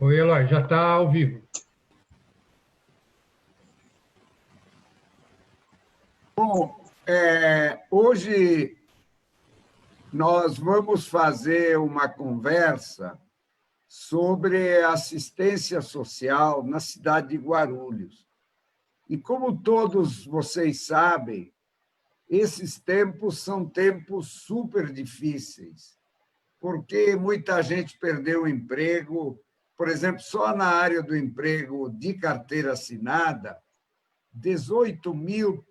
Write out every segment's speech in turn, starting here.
Oi, Eloy, já está ao vivo. Hoje nós vamos fazer uma conversa sobre assistência social na cidade de Guarulhos. E como todos vocês sabem, esses tempos são tempos super difíceis, porque muita gente perdeu o emprego. Por exemplo, só na área do emprego de carteira assinada, 18 mil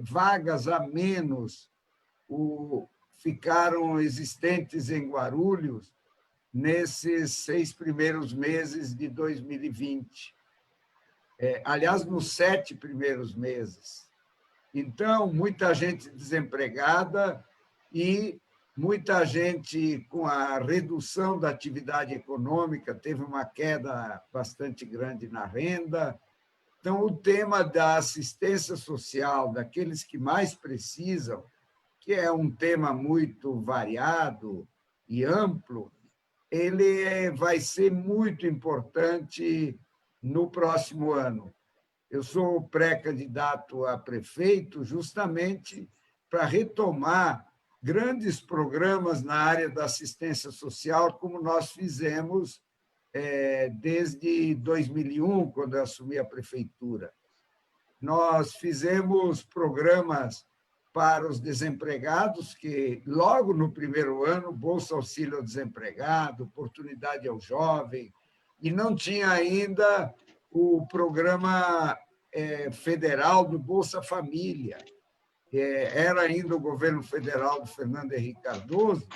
vagas a menos ficaram existentes em Guarulhos nesses 6 primeiros meses de 2020. Aliás, nos 7 primeiros meses. Então, muita gente desempregada e muita gente com a redução da atividade econômica, teve uma queda bastante grande na renda. Então, o tema da assistência social daqueles que mais precisam, que é um tema muito variado e amplo, ele vai ser muito importante no próximo ano. Eu sou pré-candidato a prefeito justamente para retomar grandes programas na área da assistência social, como nós fizemos desde 2001, quando eu assumi a prefeitura. Nós fizemos programas para os desempregados, que logo no primeiro ano, Bolsa Auxílio ao Desempregado, Oportunidade ao Jovem, e não tinha ainda o programa federal do Bolsa Família. Era ainda o governo federal do Fernando Henrique Cardoso,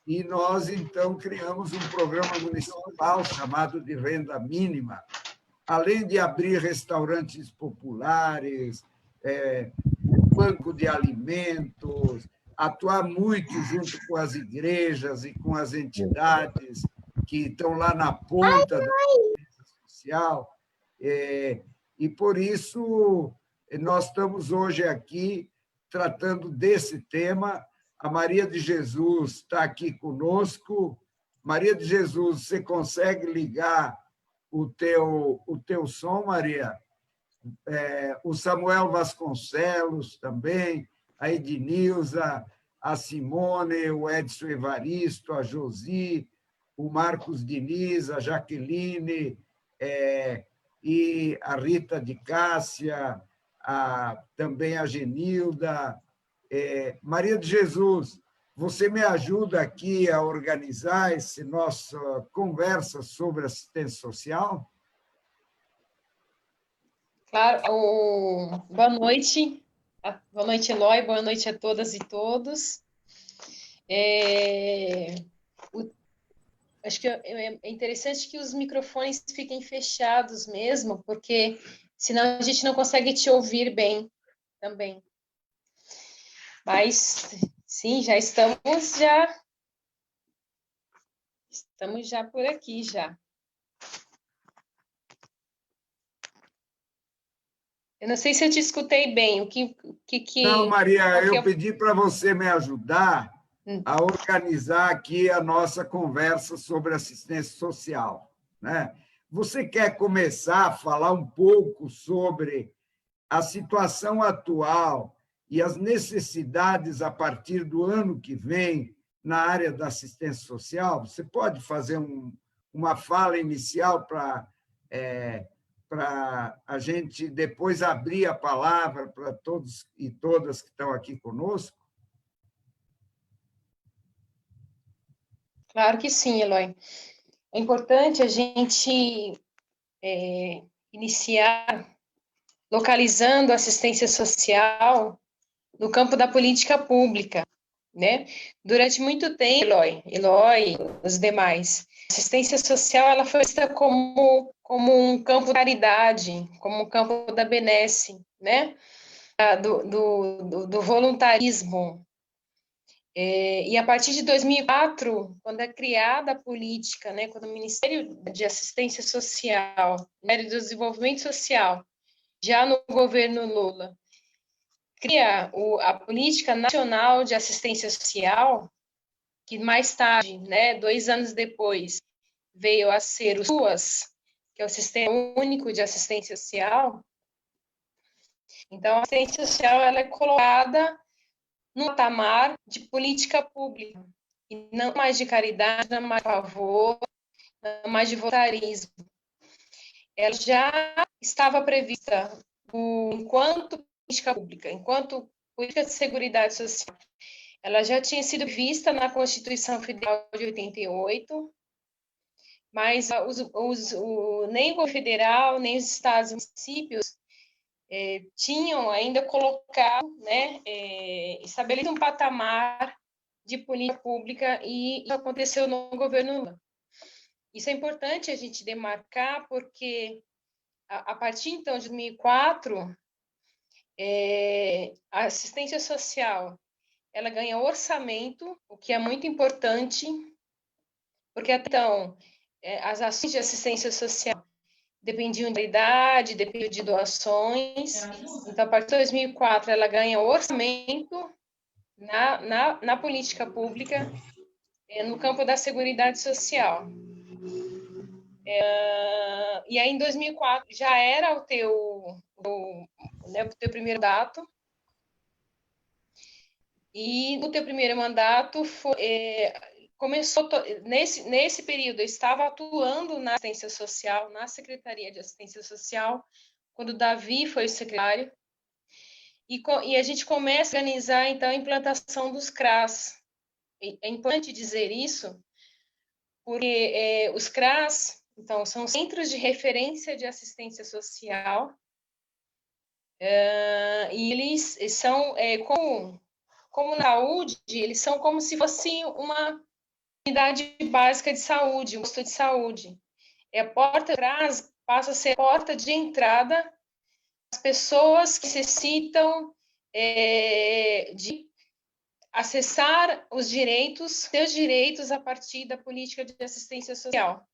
e nós, então, criamos um programa municipal chamado de renda mínima, além de abrir restaurantes populares, banco de alimentos, atuar muito junto com as igrejas e com as entidades que estão lá na ponta da assistência social. E, por isso, nós estamos hoje aqui tratando desse tema. A Maria de Jesus está aqui conosco. Maria de Jesus, você consegue ligar o teu som, Maria? O Samuel Vasconcelos também, a Ednilza, a Simone, o Edson Evaristo, a Josi, o Marcos Diniz, a Jaqueline, e a Rita de Cássia, também a Genilda. Maria de Jesus, você me ajuda aqui a organizar essa nossa conversa sobre assistência social? Claro. Boa noite. Boa noite, Eloy. Boa noite a todas e todos. Acho que é interessante que os microfones fiquem fechados mesmo, porque senão a gente não consegue te ouvir bem também. Mas, sim, estamos já por aqui, já. Eu não sei se eu te escutei bem. Não, Maria, eu pedi para você me ajudar a organizar aqui a nossa conversa sobre assistência social, né? Você quer começar a falar um pouco sobre a situação atual e as necessidades a partir do ano que vem na área da assistência social? Você pode fazer uma fala inicial para a gente depois abrir a palavra para todos e todas que estão aqui conosco? Claro que sim, Eloy. É importante a gente iniciar localizando a assistência social no campo da política pública, né? Durante muito tempo, Eloy, os demais, a assistência social ela foi vista como um campo da caridade, como um campo da benesse, né? Do voluntarismo. E a partir de 2004, quando é criada a política, né, quando o Ministério de Assistência Social, Ministério do Desenvolvimento Social, já no governo Lula, cria a Política Nacional de Assistência Social, que mais tarde, né, 2 anos depois, veio a ser o SUAS, que é o Sistema Único de Assistência Social. Então, a assistência social ela é colocada no patamar de política pública, e não mais de caridade, não mais de favor, não mais de voluntarismo. Ela já estava prevista enquanto política pública, enquanto política de seguridade social. Ela já tinha sido vista na Constituição Federal de 88, mas nem o governo federal, nem os estados e municípios tinham ainda colocado, né, estabelecido um patamar de política pública, e isso aconteceu no governo Lula. Isso é importante a gente demarcar, porque a partir, então, de 2004, a assistência social ela ganha orçamento, o que é muito importante, porque, então, as ações de assistência social dependiam de idade, dependiam de doações. Então, a partir de 2004, ela ganha orçamento na política pública, no campo da seguridade social. E aí, em 2004, já era o teu primeiro mandato, e no teu primeiro mandato começou, nesse período, eu estava atuando na assistência social, na Secretaria de Assistência Social, quando o Davi foi o secretário, e a gente começa a organizar, então, a implantação dos CRAS. É importante dizer isso, porque os CRAS, então, são Centros de Referência de Assistência Social, e eles são, como na saúde, eles são como se fosse uma unidade básica de saúde, um posto de saúde. A porta CRAS passa a ser a porta de entrada das pessoas que necessitam de acessar os direitos, seus direitos a partir da política de assistência social.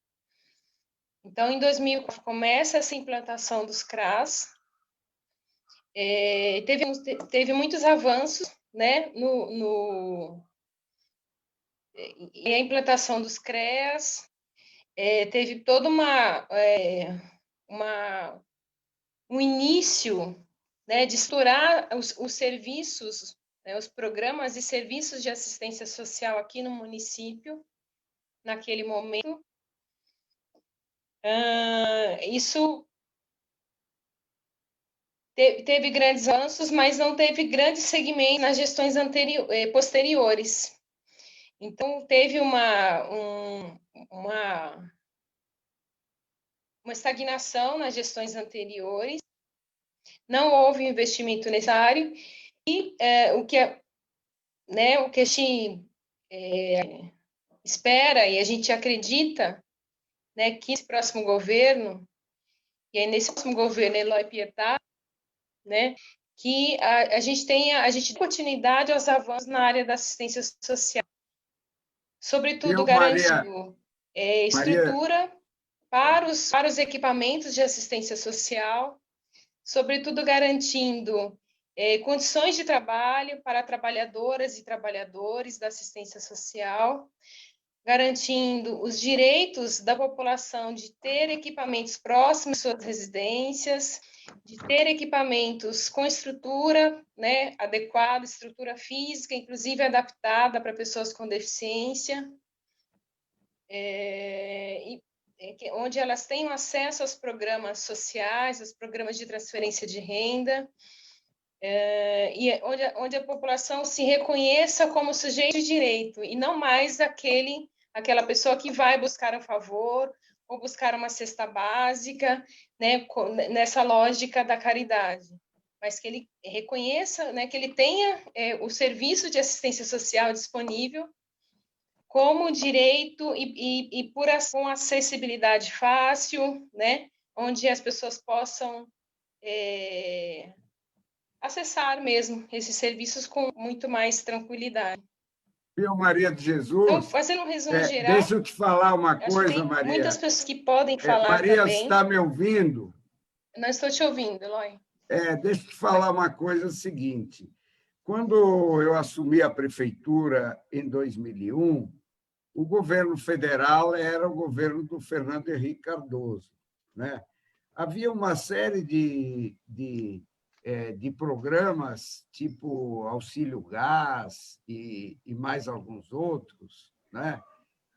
Então, em 2000, começa essa implantação dos CRAS, teve muitos avanços, né, e a implantação dos CREAS, teve todo um início, né, de estruturar os serviços, né, os programas e serviços de assistência social aqui no município, naquele momento. Isso teve grandes avanços, mas não teve grandes segmentos nas gestões posteriores. Então, teve uma estagnação nas gestões anteriores, não houve investimento necessário, e o que a gente espera e a gente acredita, né, que esse próximo governo, e aí nesse próximo governo Eloy Pietá, né, que a gente dê continuidade aos avanços na área da assistência social, sobretudo garantindo estrutura para os equipamentos de assistência social, sobretudo garantindo condições de trabalho para trabalhadoras e trabalhadores da assistência social, garantindo os direitos da população de ter equipamentos próximos às suas residências, de ter equipamentos com estrutura, né, adequada, estrutura física, inclusive adaptada para pessoas com deficiência, onde elas tenham acesso aos programas sociais, aos programas de transferência de renda, e onde a população se reconheça como sujeito de direito, e não mais aquela pessoa que vai buscar um favor ou buscar uma cesta básica, né, nessa lógica da caridade, mas que ele reconheça, né, que ele tenha o serviço de assistência social disponível como direito e com acessibilidade fácil, né, onde as pessoas possam acessar mesmo esses serviços com muito mais tranquilidade. Viu, Maria de Jesus? Então, fazendo um resumo geral... Deixa eu te falar uma coisa, Maria. Muitas pessoas que podem falar Maria, também. está me ouvindo? Não estou te ouvindo, Eloy. Deixa eu te falar uma coisa seguinte. Quando eu assumi a prefeitura em 2001, o governo federal era o governo do Fernando Henrique Cardoso, né? Havia uma série de programas, tipo Auxílio Gás e mais alguns outros, né?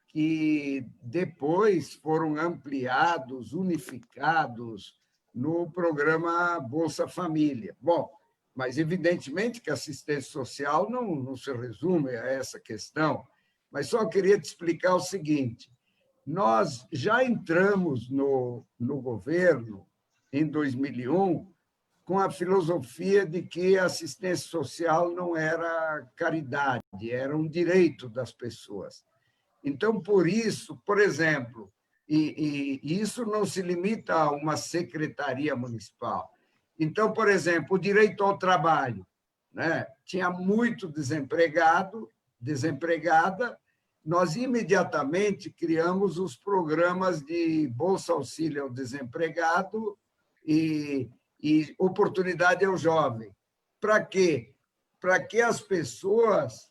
Que depois foram ampliados, unificados no programa Bolsa Família. Bom, mas evidentemente que a assistência social não se resume a essa questão, mas só queria te explicar o seguinte: nós já entramos no governo em 2001 com a filosofia de que a assistência social não era caridade, era um direito das pessoas. Então, por isso, por exemplo, e isso não se limita a uma secretaria municipal. Então, por exemplo, o direito ao trabalho, né? Tinha muito desempregada, nós imediatamente criamos os programas de Bolsa Auxílio ao Desempregado e Oportunidade ao Jovem. Para quê? Para que as pessoas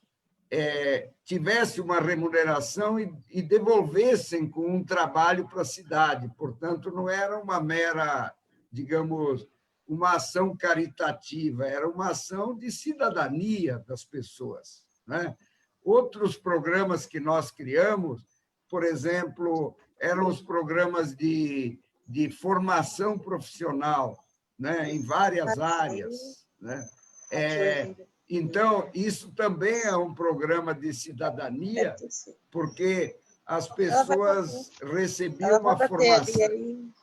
tivessem uma remuneração e devolvessem com um trabalho para a cidade. Portanto, não era uma mera, digamos, uma ação caritativa, era uma ação de cidadania das pessoas, né? Outros programas que nós criamos, por exemplo, eram os programas de formação profissional, né, em várias áreas, né? Então, isso também é um programa de cidadania, porque as pessoas recebiam uma formação.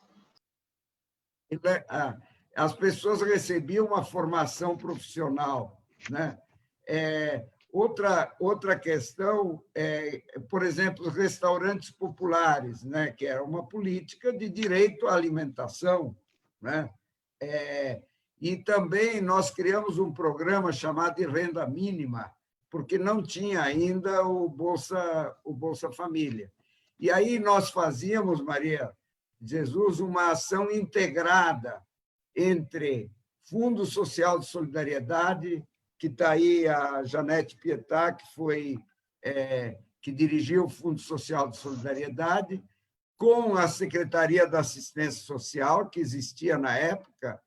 As pessoas recebiam uma formação profissional, né? Outra questão é, por exemplo, os restaurantes populares, né? Que era uma política de direito à alimentação, né? E também nós criamos um programa chamado de renda mínima, porque não tinha ainda o Bolsa Família. E aí nós fazíamos, Maria Jesus, uma ação integrada entre Fundo Social de Solidariedade, que está aí a Janete Pietá, que dirigiu o Fundo Social de Solidariedade, com a Secretaria da Assistência Social, que existia na época,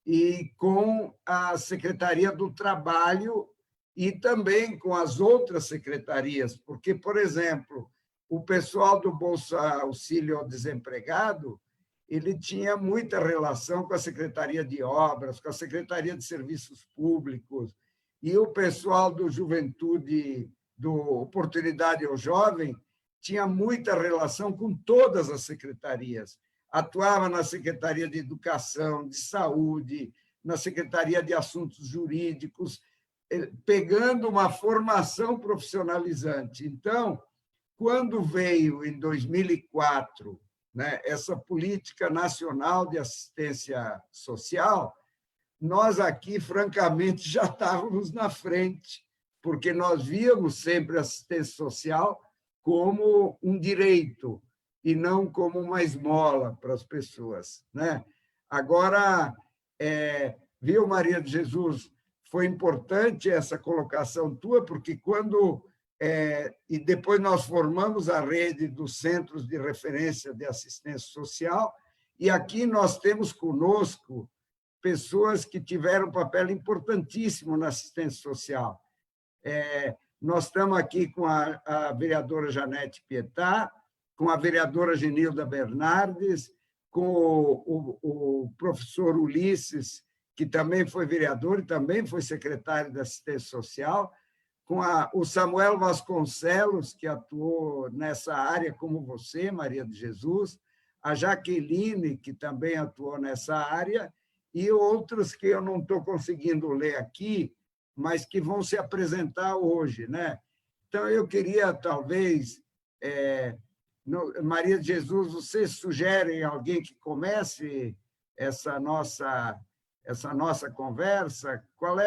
e com a Secretaria do Trabalho e também com as outras secretarias, porque, por exemplo, o pessoal do Bolsa Auxílio ao Desempregado, ele tinha muita relação com a Secretaria de Obras, com a Secretaria de Serviços Públicos, e o pessoal do Juventude, do Oportunidade ao Jovem, tinha muita relação com todas as secretarias. Atuava na Secretaria de Educação, de Saúde, na Secretaria de Assuntos Jurídicos, pegando uma formação profissionalizante. Então, quando veio, em 2004, né, essa política nacional de assistência social, nós aqui, francamente, já estávamos na frente, porque nós víamos sempre a assistência social como um direito e não como uma esmola para as pessoas, né? Agora, viu, Maria de Jesus, foi importante essa colocação tua, porque quando... e depois nós formamos a rede dos Centros de Referência de Assistência Social, e aqui nós temos conosco pessoas que tiveram um papel importantíssimo na assistência social. Nós estamos aqui com a vereadora Janete Pietá, com a vereadora Genilda Bernardes, com o professor Ulisses, que também foi vereador e também foi secretário da Assistência Social, com o Samuel Vasconcelos, que atuou nessa área como você, Maria de Jesus, a Jaqueline, que também atuou nessa área, e outros que eu não estou conseguindo ler aqui, mas que vão se apresentar hoje, né? Então, eu queria, talvez, Maria de Jesus, você sugere alguém que comece essa nossa conversa? Qual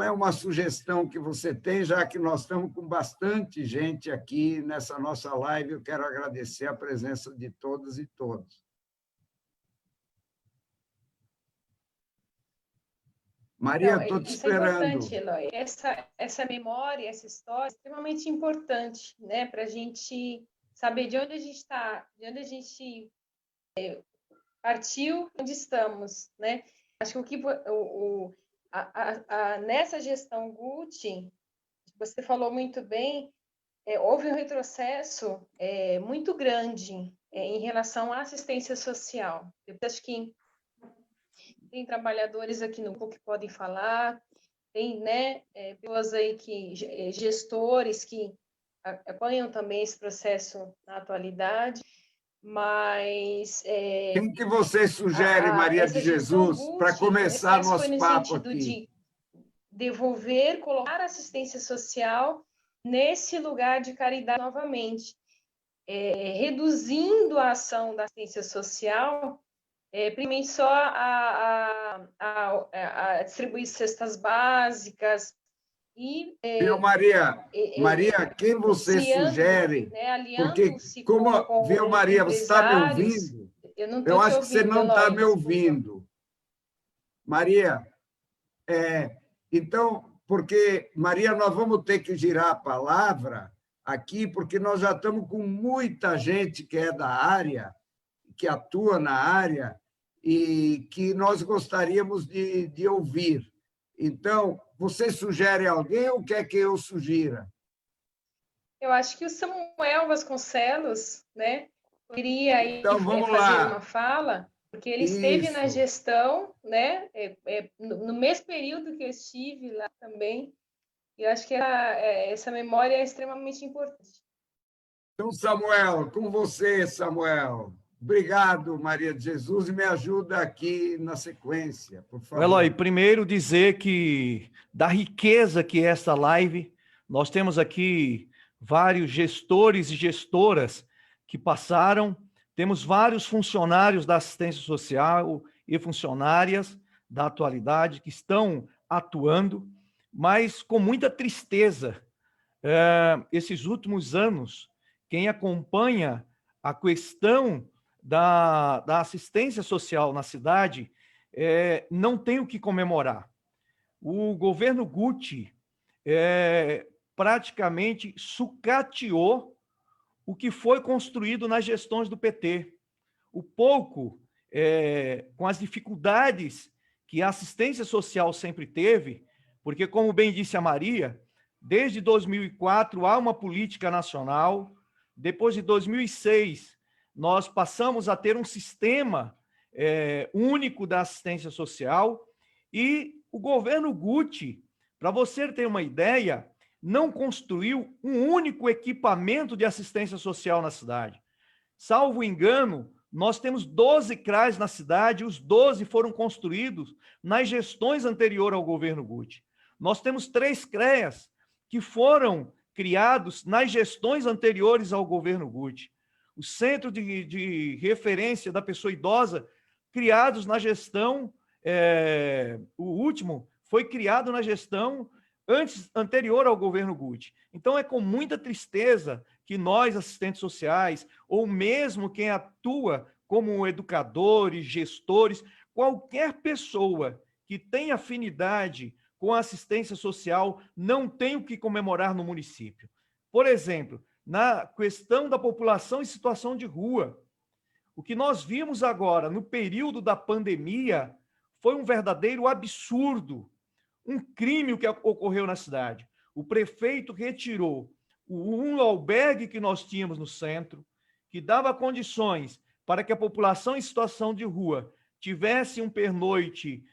é uma sugestão que você tem, já que nós estamos com bastante gente aqui nessa nossa live? Eu quero agradecer a presença de todas e todos. Maria, Não, estou te isso é importante, esperando. Eloy. Essa memória, essa história é extremamente importante, né? Para a gente saber de onde a gente está, de onde a gente partiu, onde estamos, né? Acho que nessa gestão Gucci, você falou muito bem, houve um retrocesso muito grande em relação à assistência social. Eu acho que tem trabalhadores aqui no grupo que podem falar, tem, né, pessoas aí gestores que acompanham também esse processo na atualidade, mas Quem que você sugere, Maria de essa gestão Jesus, para Gucci, o começar retrocesso foi nosso no papo sentido aqui? de devolver, colocar a assistência social nesse lugar de caridade novamente, reduzindo a ação da assistência social, primeiramente só a distribuir cestas básicas e Viu, Maria? Maria, quem você aliando, sugere? né, Porque, aliando-se como, viu, com Maria, você está me empresários. ouvindo? Eu não Eu estou te acho que você ouvindo, não está Eloy, me desculpa. ouvindo. Maria, então, porque, Maria, nós vamos ter que girar a palavra aqui, porque nós já estamos com muita gente que é da área, que atua na área, e que nós gostaríamos de ouvir. Então, você sugere alguém ou quer que eu sugira? Eu acho que o Samuel Vasconcelos, né, poderia aí Então, vamos fazer uma lá. fala, porque ele esteve na Isso. gestão, né, no mesmo período que eu estive lá também, e eu acho que essa memória é extremamente importante. Então, Samuel, com você, Samuel. Obrigado, Maria de Jesus, e me ajuda aqui na sequência, por favor. Eloy, primeiro dizer que da riqueza que é essa live, nós temos aqui vários gestores e gestoras que passaram, temos vários funcionários da assistência social e funcionárias da atualidade que estão atuando, mas com muita tristeza. Esses últimos anos, quem acompanha a questão da assistência social na cidade não tem o que comemorar. O governo Gucci praticamente sucateou o que foi construído nas gestões do PT. O pouco, com as dificuldades que a assistência social sempre teve, porque, como bem disse a Maria, desde 2004 há uma política nacional, depois de 2006 nós passamos a ter um sistema único da assistência social, e o governo Gucci, para você ter uma ideia, não construiu um único equipamento de assistência social na cidade. Salvo engano, nós temos 12 CRAs na cidade, os 12 foram construídos nas gestões anteriores ao governo Gucci. Nós temos 3 CREAs que foram criados nas gestões anteriores ao governo Gucci. O Centro de Referência da Pessoa Idosa, criados na gestão, o último foi criado na gestão anterior ao governo Gucci. Então, é com muita tristeza que nós, assistentes sociais, ou mesmo quem atua como educadores, gestores, qualquer pessoa que tenha afinidade com a assistência social não tem o que comemorar no município. Por exemplo, na questão da população em situação de rua, o que nós vimos agora, no período da pandemia, foi um verdadeiro absurdo, um crime que ocorreu na cidade. O prefeito retirou um albergue que nós tínhamos no centro, que dava condições para que a população em situação de rua tivesse um pernoite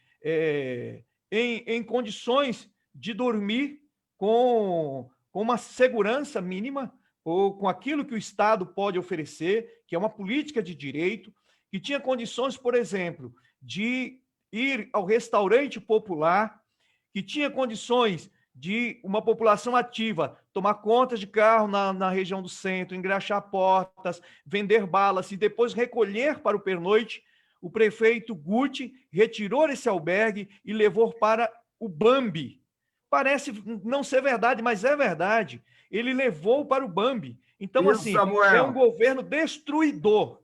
em condições de dormir com uma segurança mínima, ou com aquilo que o Estado pode oferecer, que é uma política de direito, que tinha condições, por exemplo, de ir ao restaurante popular, que tinha condições de uma população ativa tomar conta de carro na região do centro, engraxar portas, vender balas e depois recolher para o pernoite. O prefeito Gucci retirou esse albergue e levou para o Bambi. Parece não ser verdade, mas é verdade. Ele levou para o Bambi. Então, assim, Samuel, é um governo destruidor.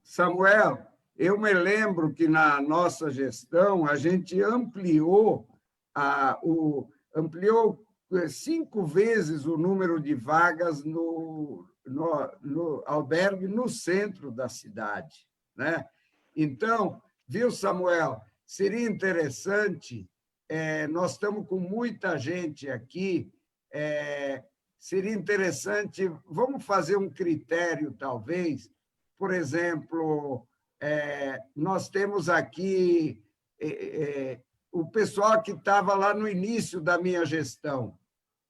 Samuel, eu me lembro que na nossa gestão a gente ampliou ampliou 5 vezes o número de vagas no albergue no centro da cidade, né? Então, viu, Samuel, seria interessante, nós estamos com muita gente aqui, seria interessante, vamos fazer um critério, talvez, por exemplo, nós temos aqui o pessoal que estava lá no início da minha gestão,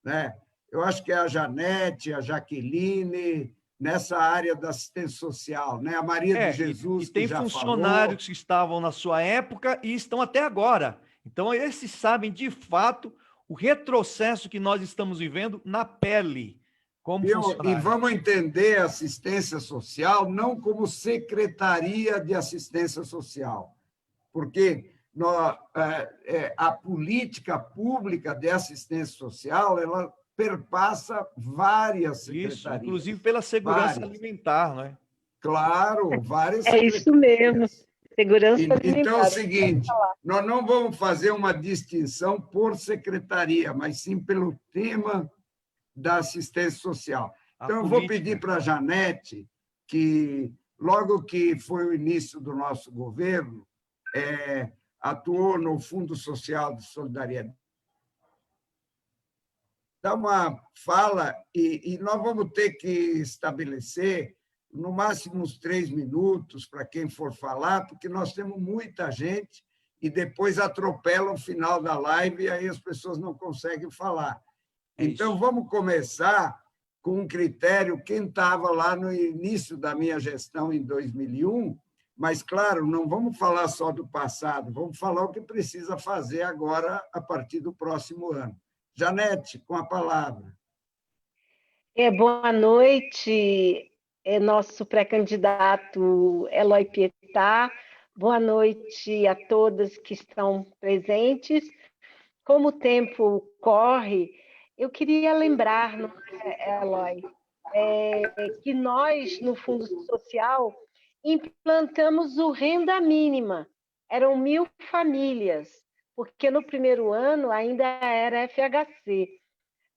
né? Eu acho que é a Janete, a Jaqueline, nessa área da assistência social, né? A Maria de Jesus, e tem que já funcionários falou. que estavam na sua época e estão até agora. Então, esses sabem, de fato, o retrocesso que nós estamos vivendo na pele, como E funcionário. vamos entender a assistência social não como secretaria de assistência social, porque a política pública de assistência social ela perpassa várias secretarias. Isso, inclusive pela segurança alimentar, não é? Claro, várias secretarias. Isso mesmo, segurança alimentar. Então, é o seguinte, nós não vamos fazer uma distinção por secretaria, mas sim pelo tema da assistência social. Então, eu vou pedir para a Janete, que logo que foi o início do nosso governo, atuou no Fundo Social de Solidariedade, dar uma fala, e nós vamos ter que estabelecer, no máximo, uns 3 minutos para quem for falar, porque nós temos muita gente e depois atropela o final da live e aí as pessoas não conseguem falar. Então, vamos começar com um critério, quem estava lá no início da minha gestão, em 2001, mas, claro, não vamos falar só do passado, vamos falar o que precisa fazer agora, a partir do próximo ano. Janete, com a palavra. Boa noite, nosso pré-candidato Eloy Pietá. Boa noite a todas que estão presentes. Como o tempo corre, eu queria lembrar, Eloy, que nós, no Fundo Social, implantamos o renda mínima. Eram 1.000 famílias, porque no primeiro ano ainda era FHC.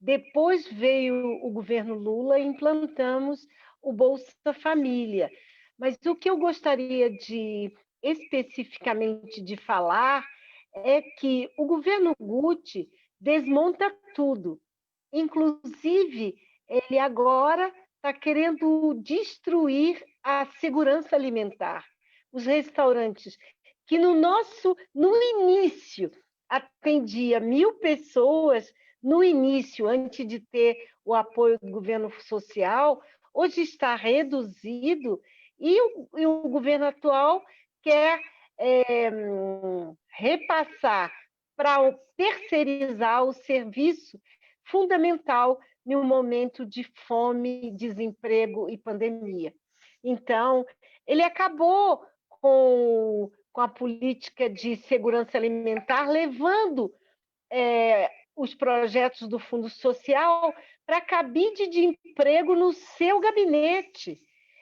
Depois veio o governo Lula e implantamos o Bolsa Família. Mas o que eu gostaria especificamente de falar é que o governo Guti desmonta tudo. Inclusive, ele agora está querendo destruir a segurança alimentar. Os restaurantes que no início atendia 1.000 pessoas, no início, antes de ter o apoio do governo social, hoje está reduzido e o governo atual quer repassar para terceirizar o serviço fundamental em um momento de fome, desemprego e pandemia. Então, ele acabou com a política de segurança alimentar, levando os projetos do Fundo Social para cabide de emprego no seu gabinete.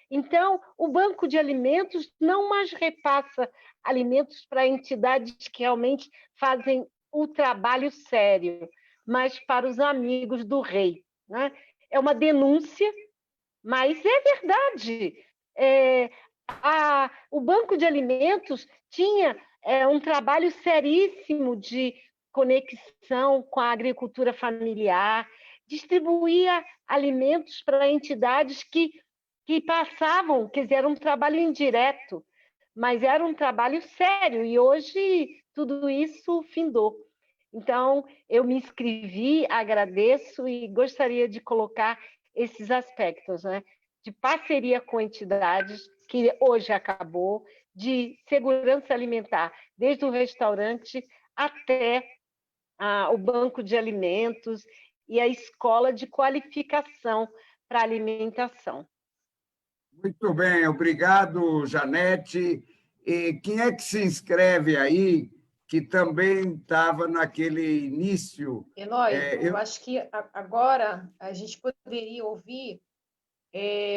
Então, o Banco de Alimentos não mais repassa alimentos para entidades que realmente fazem o trabalho sério, mas para os amigos do rei, né? É uma denúncia, mas é verdade. O Banco de Alimentos tinha um trabalho seríssimo de conexão com a agricultura familiar, distribuía alimentos para entidades que passavam, quer dizer, era um trabalho indireto, mas era um trabalho sério, e hoje tudo isso findou. Então, eu me inscrevi, agradeço e gostaria de colocar esses aspectos, né? De parceria com entidades, que hoje acabou, de segurança alimentar, desde o restaurante até o banco de alimentos e a escola de qualificação para alimentação. Muito bem, obrigado, Janete. E quem é que se inscreve aí, que também estava naquele início? Eloy, eu acho que agora a gente poderia ouvir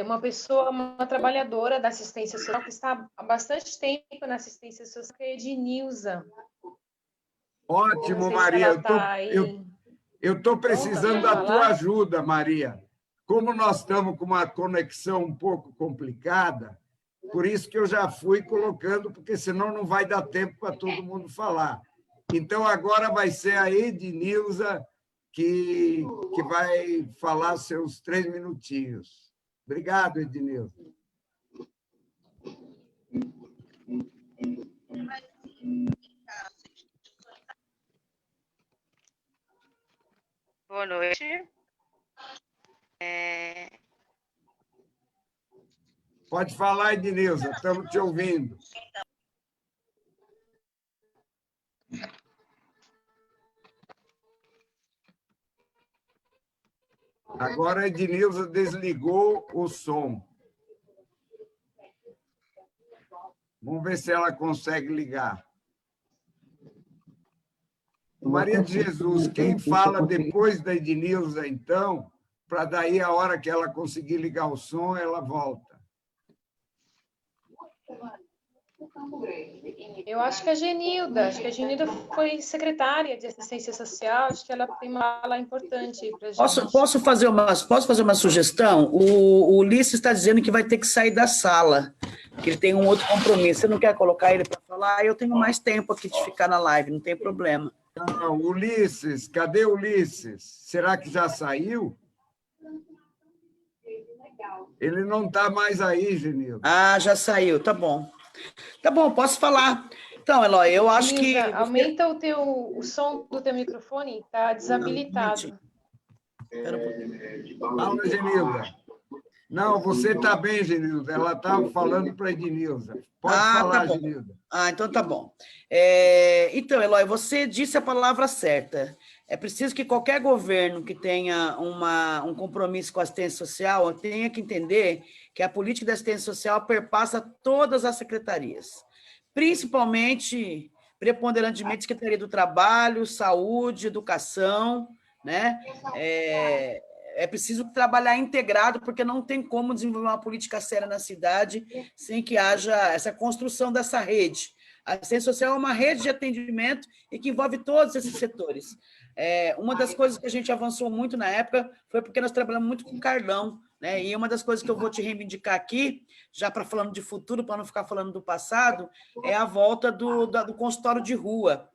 uma pessoa, uma trabalhadora da assistência social, que está há bastante tempo na assistência social, que é Ednilza. Ótimo, Não sei se Maria. ela está aí. Eu estou precisando Pronta da pra tua falar? ajuda, Maria. Como nós estamos com uma conexão um pouco complicada, por isso que eu já fui colocando, porque senão não vai dar tempo para todo mundo falar. Então, agora vai ser a Ednilza que vai falar seus 3 minutinhos. Obrigado, Ednilza. Boa noite. Pode falar, Ednilza, estamos te ouvindo. Agora a Ednilza desligou o som. Vamos ver se ela consegue ligar. Maria de Jesus, quem fala depois da Ednilza, então, para daí a hora que ela conseguir ligar o som, ela volta. Eu acho que a Genilda foi secretária de assistência social, acho que ela tem uma fala importante para a gente. Posso fazer uma sugestão? O Ulisses está dizendo que vai ter que sair da sala, que ele tem um outro compromisso. Você não quer colocar ele para falar? Eu tenho mais tempo aqui de ficar na live, não tem problema. Não, Ulisses, cadê Ulisses? Será que já saiu? Ele não está mais aí, Genilda. Ah, já saiu, tá bom. Tá bom, posso falar. Então, Eloy, eu acho que... Aumenta o som do teu microfone, está desabilitado. Espera um pouquinho. Fala, Genilda. Não, você está bem, Genilda. Ela está falando para a Ednilza. Pode falar, tá Genilda. Então tá bom. Então, Eloy, você disse a palavra certa. É preciso que qualquer governo que tenha um compromisso com a assistência social tenha que entender que a política de assistência social perpassa todas as secretarias, principalmente, preponderantemente, Secretaria do Trabalho, Saúde, Educação, né? É preciso trabalhar integrado, porque não tem como desenvolver uma política séria na cidade sem que haja essa construção dessa rede. A assistência social é uma rede de atendimento e que envolve todos esses setores. Uma das coisas que a gente avançou muito na época foi porque nós trabalhamos muito com o Carlão, né? E uma das coisas que eu vou te reivindicar aqui, já para falando de futuro, para não ficar falando do passado, é a volta do consultório de rua,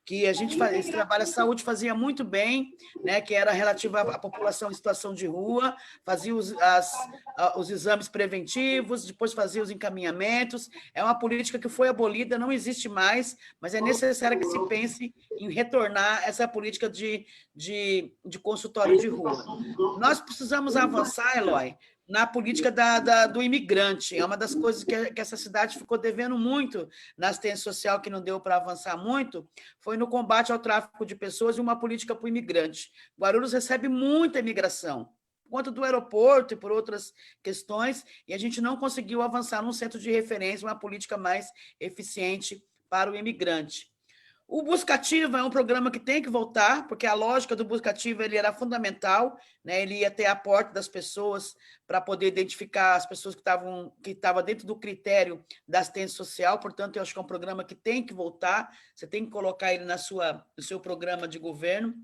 que a gente faz, esse trabalho, a saúde fazia muito bem, né, que era relativo à população em situação de rua, fazia os exames preventivos, depois fazia os encaminhamentos. É uma política que foi abolida, não existe mais, mas é necessário que se pense em retornar essa política de consultório de rua. Nós precisamos avançar, Eloy, na política do imigrante. É uma das coisas que essa cidade ficou devendo muito na assistência social, que não deu para avançar muito, foi no combate ao tráfico de pessoas e uma política para o imigrante. Guarulhos recebe muita imigração, por conta do aeroporto e por outras questões, e a gente não conseguiu avançar num centro de referência, uma política mais eficiente para o imigrante. O Buscativa é um programa que tem que voltar, porque a lógica do Buscativa ele era fundamental, né? Ele ia ter a porta das pessoas para poder identificar as pessoas que estavam dentro do critério da assistência social, portanto, eu acho que é um programa que tem que voltar, você tem que colocar ele no seu programa de governo.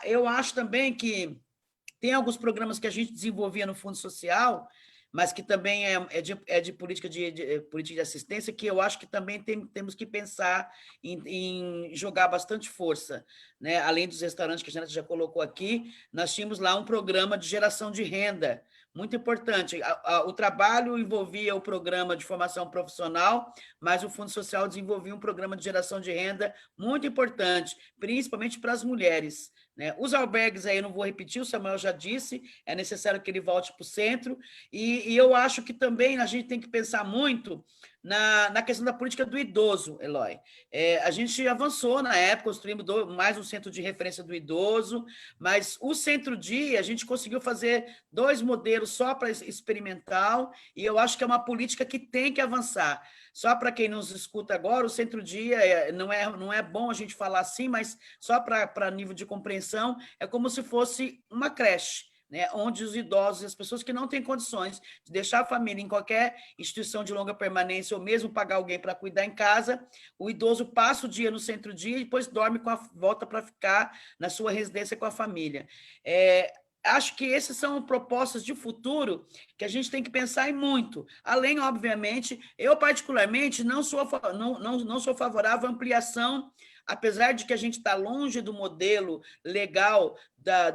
Eu acho também que tem alguns programas que a gente desenvolvia no Fundo Social, mas que também é de política de assistência, que eu acho que também temos que pensar em jogar bastante força, né? Além dos restaurantes que a gente já colocou aqui, nós tínhamos lá um programa de geração de renda, muito importante. O trabalho envolvia o programa de formação profissional, mas o Fundo Social desenvolvia um programa de geração de renda muito importante, principalmente para as mulheres, né? Os albergues, aí eu não vou repetir, o Samuel já disse, é necessário que ele volte para o centro, e eu acho que também a gente tem que pensar muito na questão da política do idoso, Eloy. A gente avançou na época, construímos mais um centro de referência do idoso, mas o centro-dia, a gente conseguiu fazer 2 modelos só para experimental, e eu acho que é uma política que tem que avançar. Só para quem nos escuta agora, o centro-dia não é bom a gente falar assim, mas só para nível de compreensão, é como se fosse uma creche. né, onde os idosos, as pessoas que não têm condições de deixar a família em qualquer instituição de longa permanência ou mesmo pagar alguém para cuidar em casa, o idoso passa o dia no centro-dia e depois dorme volta para ficar na sua residência com a família. Acho que essas são propostas de futuro que a gente tem que pensar em muito. Além, obviamente, eu particularmente não sou favorável à ampliação, apesar de que a gente está longe do modelo legal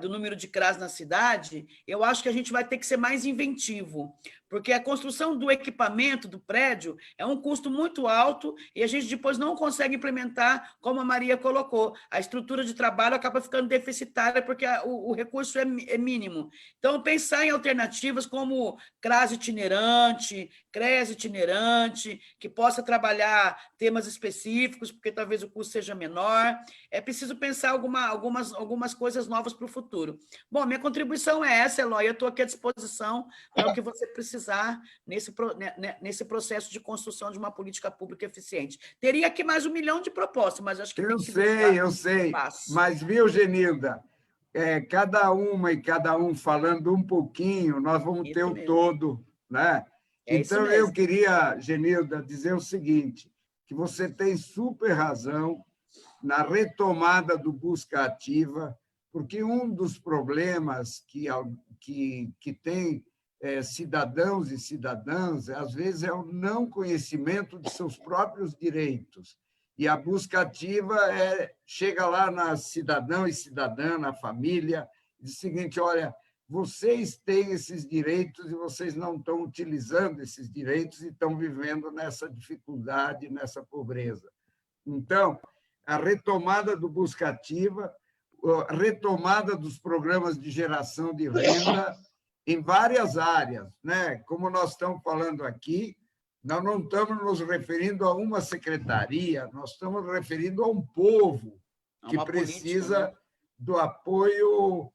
do número de CRAS na cidade, eu acho que a gente vai ter que ser mais inventivo, porque a construção do equipamento do prédio é um custo muito alto e a gente depois não consegue implementar, como a Maria colocou. A estrutura de trabalho acaba ficando deficitária porque o recurso é mínimo. Então, pensar em alternativas como CRAS itinerante, CRES itinerante, que possa trabalhar temas específicos, porque talvez o custo seja menor. É preciso pensar algumas coisas novas para o futuro. Bom, minha contribuição é essa, Eloy, eu estou aqui à disposição para o que você precisar nesse processo de construção de uma política pública eficiente. Teria aqui mais 1 milhão de propostas, mas acho que tem que eu sei, mas viu, Genilda, cada uma e cada um falando um pouquinho, nós vamos ter o todo, né? Então, eu queria, Genilda, dizer o seguinte, que você tem super razão na retomada do busca ativa, porque um dos problemas que tem cidadãos e cidadãs, às vezes, é o não conhecimento de seus próprios direitos. E a busca ativa chega lá na cidadão e cidadã, na família, e diz o seguinte, olha, vocês têm esses direitos e vocês não estão utilizando esses direitos e estão vivendo nessa dificuldade, nessa pobreza. Então, a retomada do busca ativa, a retomada dos programas de geração de renda em várias áreas, né? Como nós estamos falando aqui, nós não estamos nos referindo a uma secretaria, nós estamos nos referindo a um povo que precisa política, né? Do apoio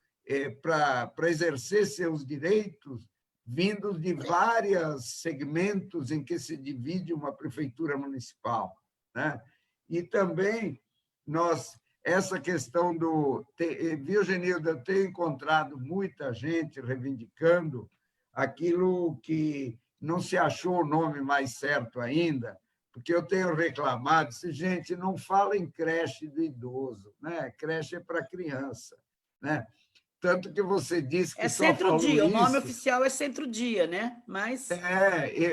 para exercer seus direitos, vindos de vários segmentos em que se divide uma prefeitura municipal, né? E também essa questão viu, Genilda, eu tenho encontrado muita gente reivindicando aquilo que não se achou o nome mais certo ainda, porque eu tenho reclamado, gente, não fala em creche do idoso, né? Creche é para criança, né? Tanto que você disse que só falou isso... Centro-dia, o nome oficial é Centro-dia, né? Mas...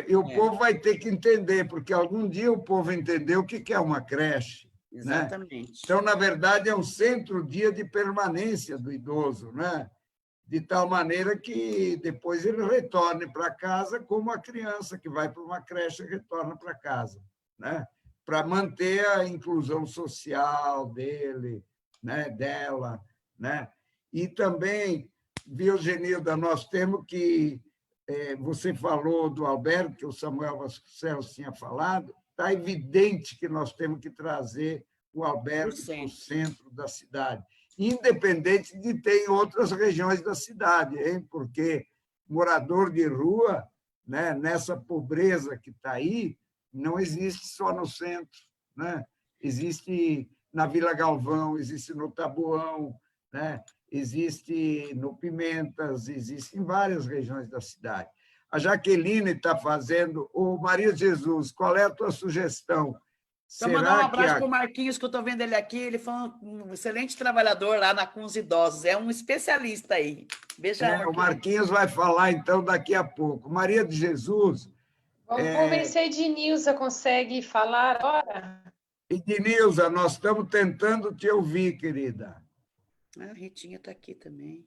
E o povo vai ter que entender, porque algum dia o povo entendeu o que é uma creche. Exatamente. Né? Então, na verdade, é um centro-dia de permanência do idoso, né? De tal maneira que depois ele retorne para casa como a criança que vai para uma creche retorna para casa, né? Para manter a inclusão social dele, né? Dela, né? E também, viu, Genilda, nós temos que... você falou do Alberto, que o Samuel Vasconcelos tinha falado, está evidente que nós temos que trazer o Alberto para o centro da cidade, independente de ter em outras regiões da cidade, hein? Porque morador de rua, né, nessa pobreza que está aí, não existe só no centro, né? Existe na Vila Galvão, existe no Taboão, né? Existe no Pimentas, existe em várias regiões da cidade. A Jaqueline está fazendo... Ô, Maria Jesus, qual é a tua sugestão? Só mandar um abraço para o Marquinhos, que eu estou vendo ele aqui, ele foi um excelente trabalhador lá com os idosos, é um especialista aí. Beijão, Marquinhos. O Marquinhos vai falar, então, daqui a pouco. Maria de Jesus... Vamos ver se a Ednilza consegue falar agora. Ednilza, nós estamos tentando te ouvir, querida. A Ritinha está aqui também.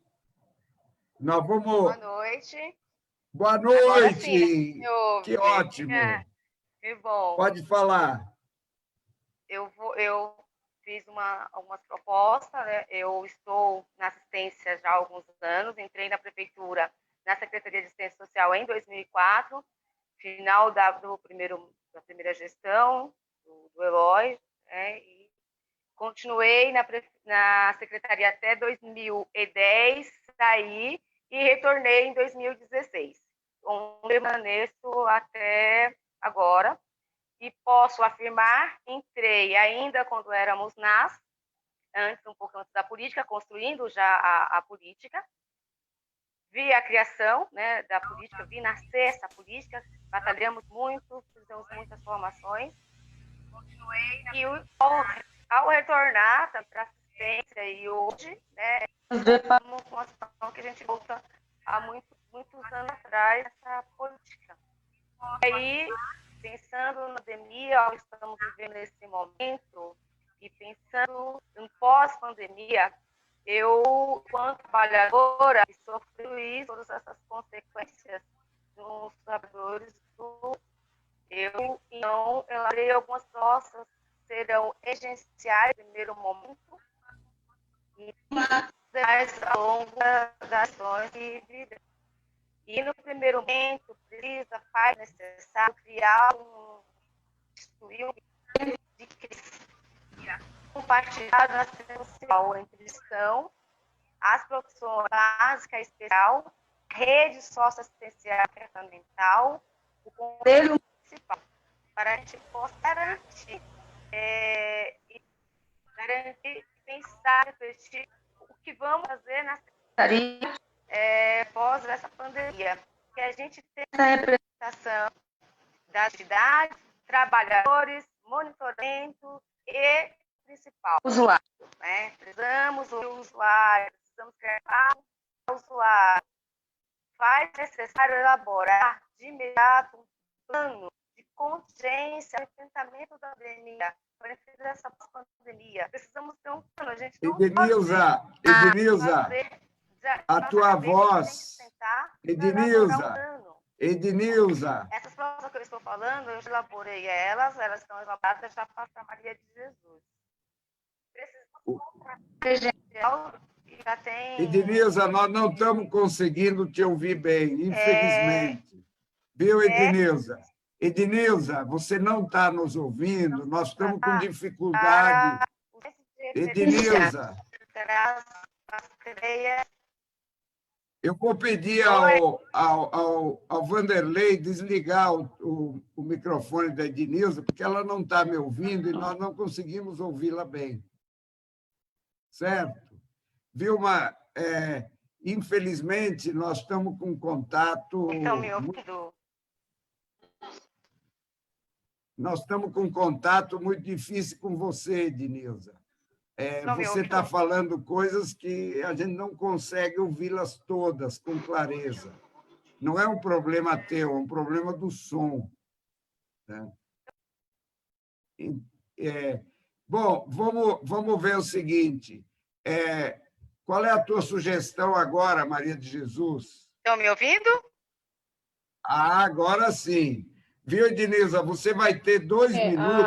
Nós vamos... Boa noite. Boa noite! Sim, que ótimo! Que bom. Pode falar. Eu fiz algumas propostas, né? Eu estou na assistência já há alguns anos, entrei na prefeitura, na Secretaria de Assistência Social em 2004, final da primeira gestão do Eloy, né? E continuei na secretaria até 2010, saí e retornei em 2016. Onde permaneço até agora. E posso afirmar, entrei ainda quando éramos NAS, um pouco antes da política, construindo já a política. vi a criação, né, da política, vi nascer essa política, batalhamos muito, fizemos muitas formações. E ao retornar para a assistência, e hoje, né, nós deparamos com uma situação que a gente volta há muitos anos atrás, essa política. E aí, pensando na pandemia, estamos vivendo nesse momento, e pensando em pós-pandemia, eu, enquanto trabalhadora, sofri todas essas consequências nos trabalhadores eu elaborei algumas propostas que serão essenciais no primeiro momento e mais ao longo das ações de vida. E no primeiro momento, faz necessário criar instituir de compartilhado na social entre cristão, as profissões básica e especial, rede socioassistencial e fundamental, o conselho municipal, para a gente possa garantir, pensar, refletir o que vamos fazer na secretaria pós essa pandemia. Que a gente tem essa representação da atividade, trabalhadores, monitoramento e principal, usuário. Né? Precisamos do usuário, precisamos criar o usuário. Faz necessário elaborar de imediato um plano de contingência, enfrentamento da pandemia, para enfrentar essa pandemia. Precisamos ter um plano. A gente não Edenilza, a tua voz, Edenilza. Essas provas que eu estou falando, eu elaborei elas estão elaboradas já para a Maria de Jesus. Edenilza, nós não estamos conseguindo te ouvir bem, infelizmente. Viu, Edenilza? Edenilza, você não está nos ouvindo, nós estamos com dificuldade. Edenilza, eu vou pedir ao Vanderlei desligar o microfone da Edenilza, porque ela não está me ouvindo e nós não conseguimos ouvi-la bem. Certo? Vilma, infelizmente, nós estamos com contato... Estão me ouvindo? Nós estamos com contato muito difícil com você, Edenilza. Você está falando coisas que a gente não consegue ouvi-las todas com clareza. Não é um problema teu, é um problema do som. Né? Bom, vamos ver o seguinte. Qual é a tua sugestão agora, Maria de Jesus? Estão me ouvindo? Agora sim. Viu, Edenilza? Você vai ter 2 minutos.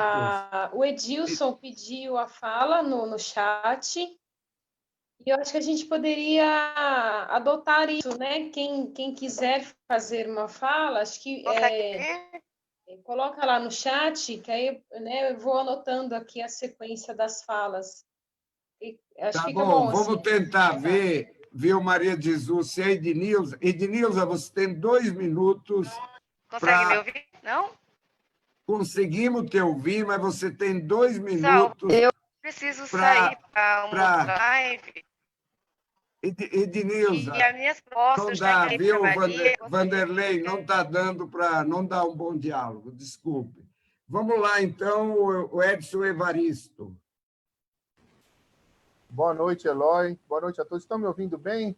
O Edilson pediu a fala no chat. E eu acho que a gente poderia adotar isso, né? Quem quiser fazer uma fala, acho que coloca lá no chat, que aí, né, eu vou anotando aqui a sequência das falas. Acho que fica bom vamos assim. tentar ver, viu, Maria de Jesus, se é Edenilza. Edenilza, você tem 2 minutos. Consegue me ouvir? Não? Conseguimos te ouvir, mas você tem 2 minutos. Eu preciso sair para uma live. Edenilza, E as minhas propostas não dá, viu, Vanderlei? não está dando para... Não dá um bom diálogo, desculpe. Vamos lá, então, o Edson Evaristo. Boa noite, Eloy. Boa noite a todos. Estão me ouvindo bem?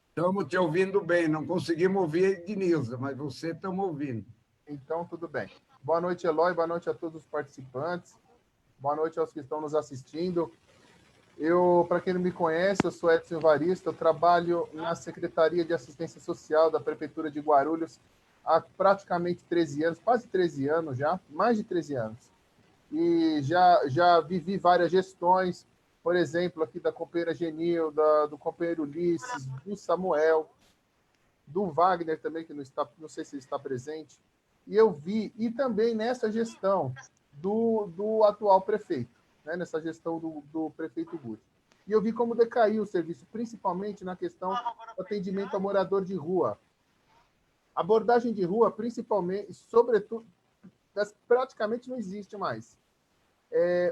Estamos te ouvindo bem. Não conseguimos ouvir a Edenilza, mas você estamos ouvindo. Então, tudo bem. Boa noite, Eloy. Boa noite a todos os participantes. Boa noite aos que estão nos assistindo. Para quem não me conhece, eu sou Edson Evaristo. Eu trabalho na Secretaria de Assistência Social da Prefeitura de Guarulhos há praticamente 13 anos, quase 13 anos já, mais de 13 anos. E já vivi várias gestões, por exemplo, aqui da companheira Genil, do companheiro Ulisses, do Samuel, do Wagner também, que não sei se ele está presente. E eu vi, e também nessa gestão do atual prefeito, né, nessa gestão do prefeito Guti. E eu vi como decaiu o serviço, principalmente na questão do atendimento ao morador de rua. Abordagem de rua, principalmente, sobretudo, praticamente não existe mais.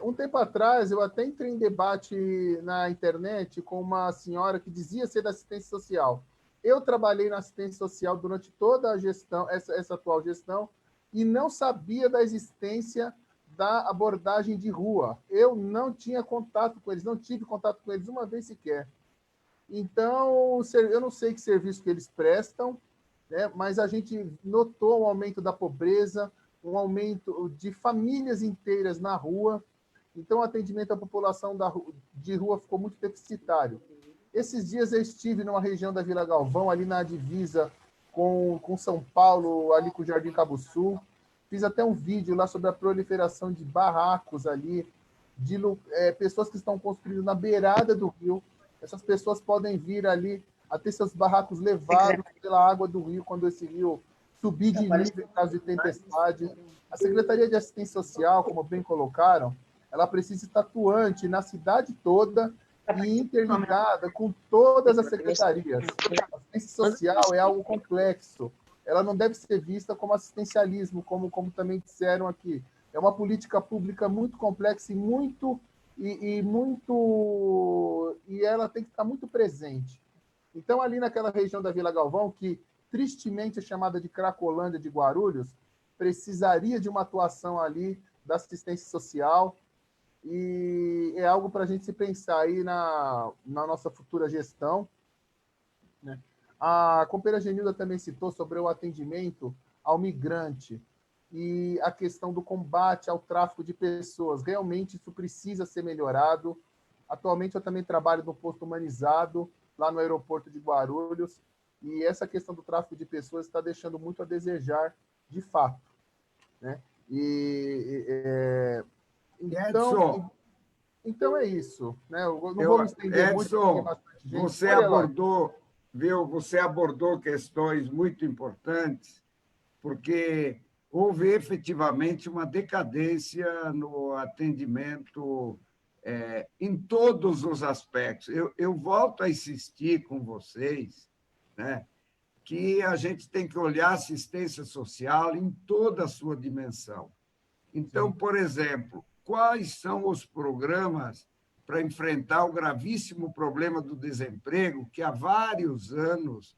Um tempo atrás, eu até entrei em debate na internet com uma senhora que dizia ser da assistência social. Eu trabalhei na assistência social durante toda a gestão, essa atual gestão, e não sabia da existência da abordagem de rua. Eu não tinha contato com eles, não tive contato com eles uma vez sequer. Então, eu não sei que serviço que eles prestam, né, mas a gente notou um aumento da pobreza, um aumento de famílias inteiras na rua. Então, o atendimento à população de rua ficou muito deficitário. Esses dias eu estive numa região da Vila Galvão, ali na divisa com São Paulo, ali com o Jardim Cabo Sul. Fiz até um vídeo lá sobre a proliferação de barracos ali, de pessoas que estão construindo na beirada do rio. Essas pessoas podem vir ali a ter seus barracos levados pela água do rio, quando esse rio subir de nível em caso de tempestade. A Secretaria de Assistência Social, como bem colocaram, ela precisa estar atuante na cidade toda e interligada com todas as secretarias. A assistência social é algo complexo. Ela não deve ser vista como assistencialismo, como também disseram aqui. É uma política pública muito complexa e ela tem que estar muito presente. Então, ali naquela região da Vila Galvão, que tristemente é chamada de Cracolândia de Guarulhos, precisaria de uma atuação ali da assistência social, e é algo para a gente se pensar aí na nossa futura gestão, né? A companheira Genilda também citou sobre o atendimento ao migrante e a questão do combate ao tráfico de pessoas. Realmente isso precisa ser melhorado. Atualmente eu também trabalho no posto humanizado, lá no aeroporto de Guarulhos, e essa questão do tráfico de pessoas está deixando muito a desejar, de fato, né? Então é isso, né? Eu não vou me estender muito, porque tem bastante gente. Você abordou questões muito importantes, porque houve efetivamente uma decadência no atendimento em todos os aspectos. Eu volto a insistir com vocês, né, que a gente tem que olhar a assistência social em toda a sua dimensão. Então, por exemplo, quais são os programas para enfrentar o gravíssimo problema do desemprego, que há vários anos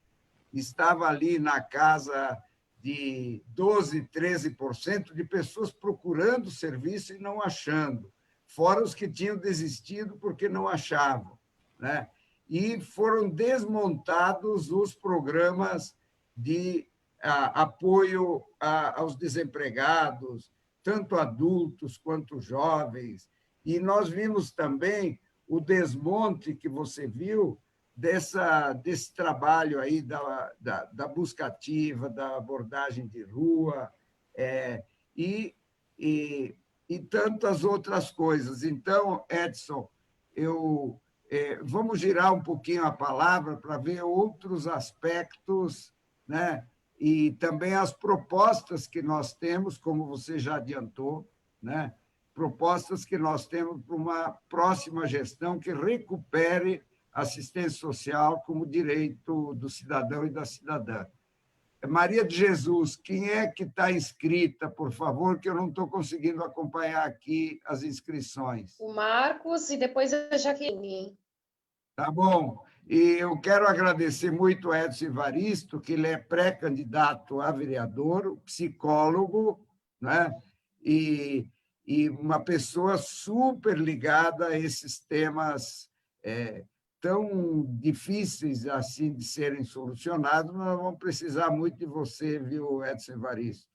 estava ali na casa de 12%, 13% de pessoas procurando serviço e não achando, fora os que tinham desistido porque não achavam, né? E foram desmontados os programas de apoio aos desempregados, tanto adultos quanto jovens. E nós vimos também o desmonte que você viu desse trabalho aí da busca ativa, da abordagem de rua, e tantas outras coisas. Então, Edson, vamos girar um pouquinho a palavra para ver outros aspectos, né? E também as propostas que nós temos, como você já adiantou, né? Propostas que nós temos para uma próxima gestão que recupere a assistência social como direito do cidadão e da cidadã. Maria de Jesus, quem é que está inscrita, por favor, que eu não estou conseguindo acompanhar aqui as inscrições. O Marcos e depois a Jaqueline. Tá bom. E eu quero agradecer muito ao Edson Evaristo, que ele é pré-candidato a vereador, psicólogo, né? E uma pessoa super ligada a esses temas tão difíceis assim de serem solucionados. Nós vamos precisar muito de você, viu, Edson Evaristo?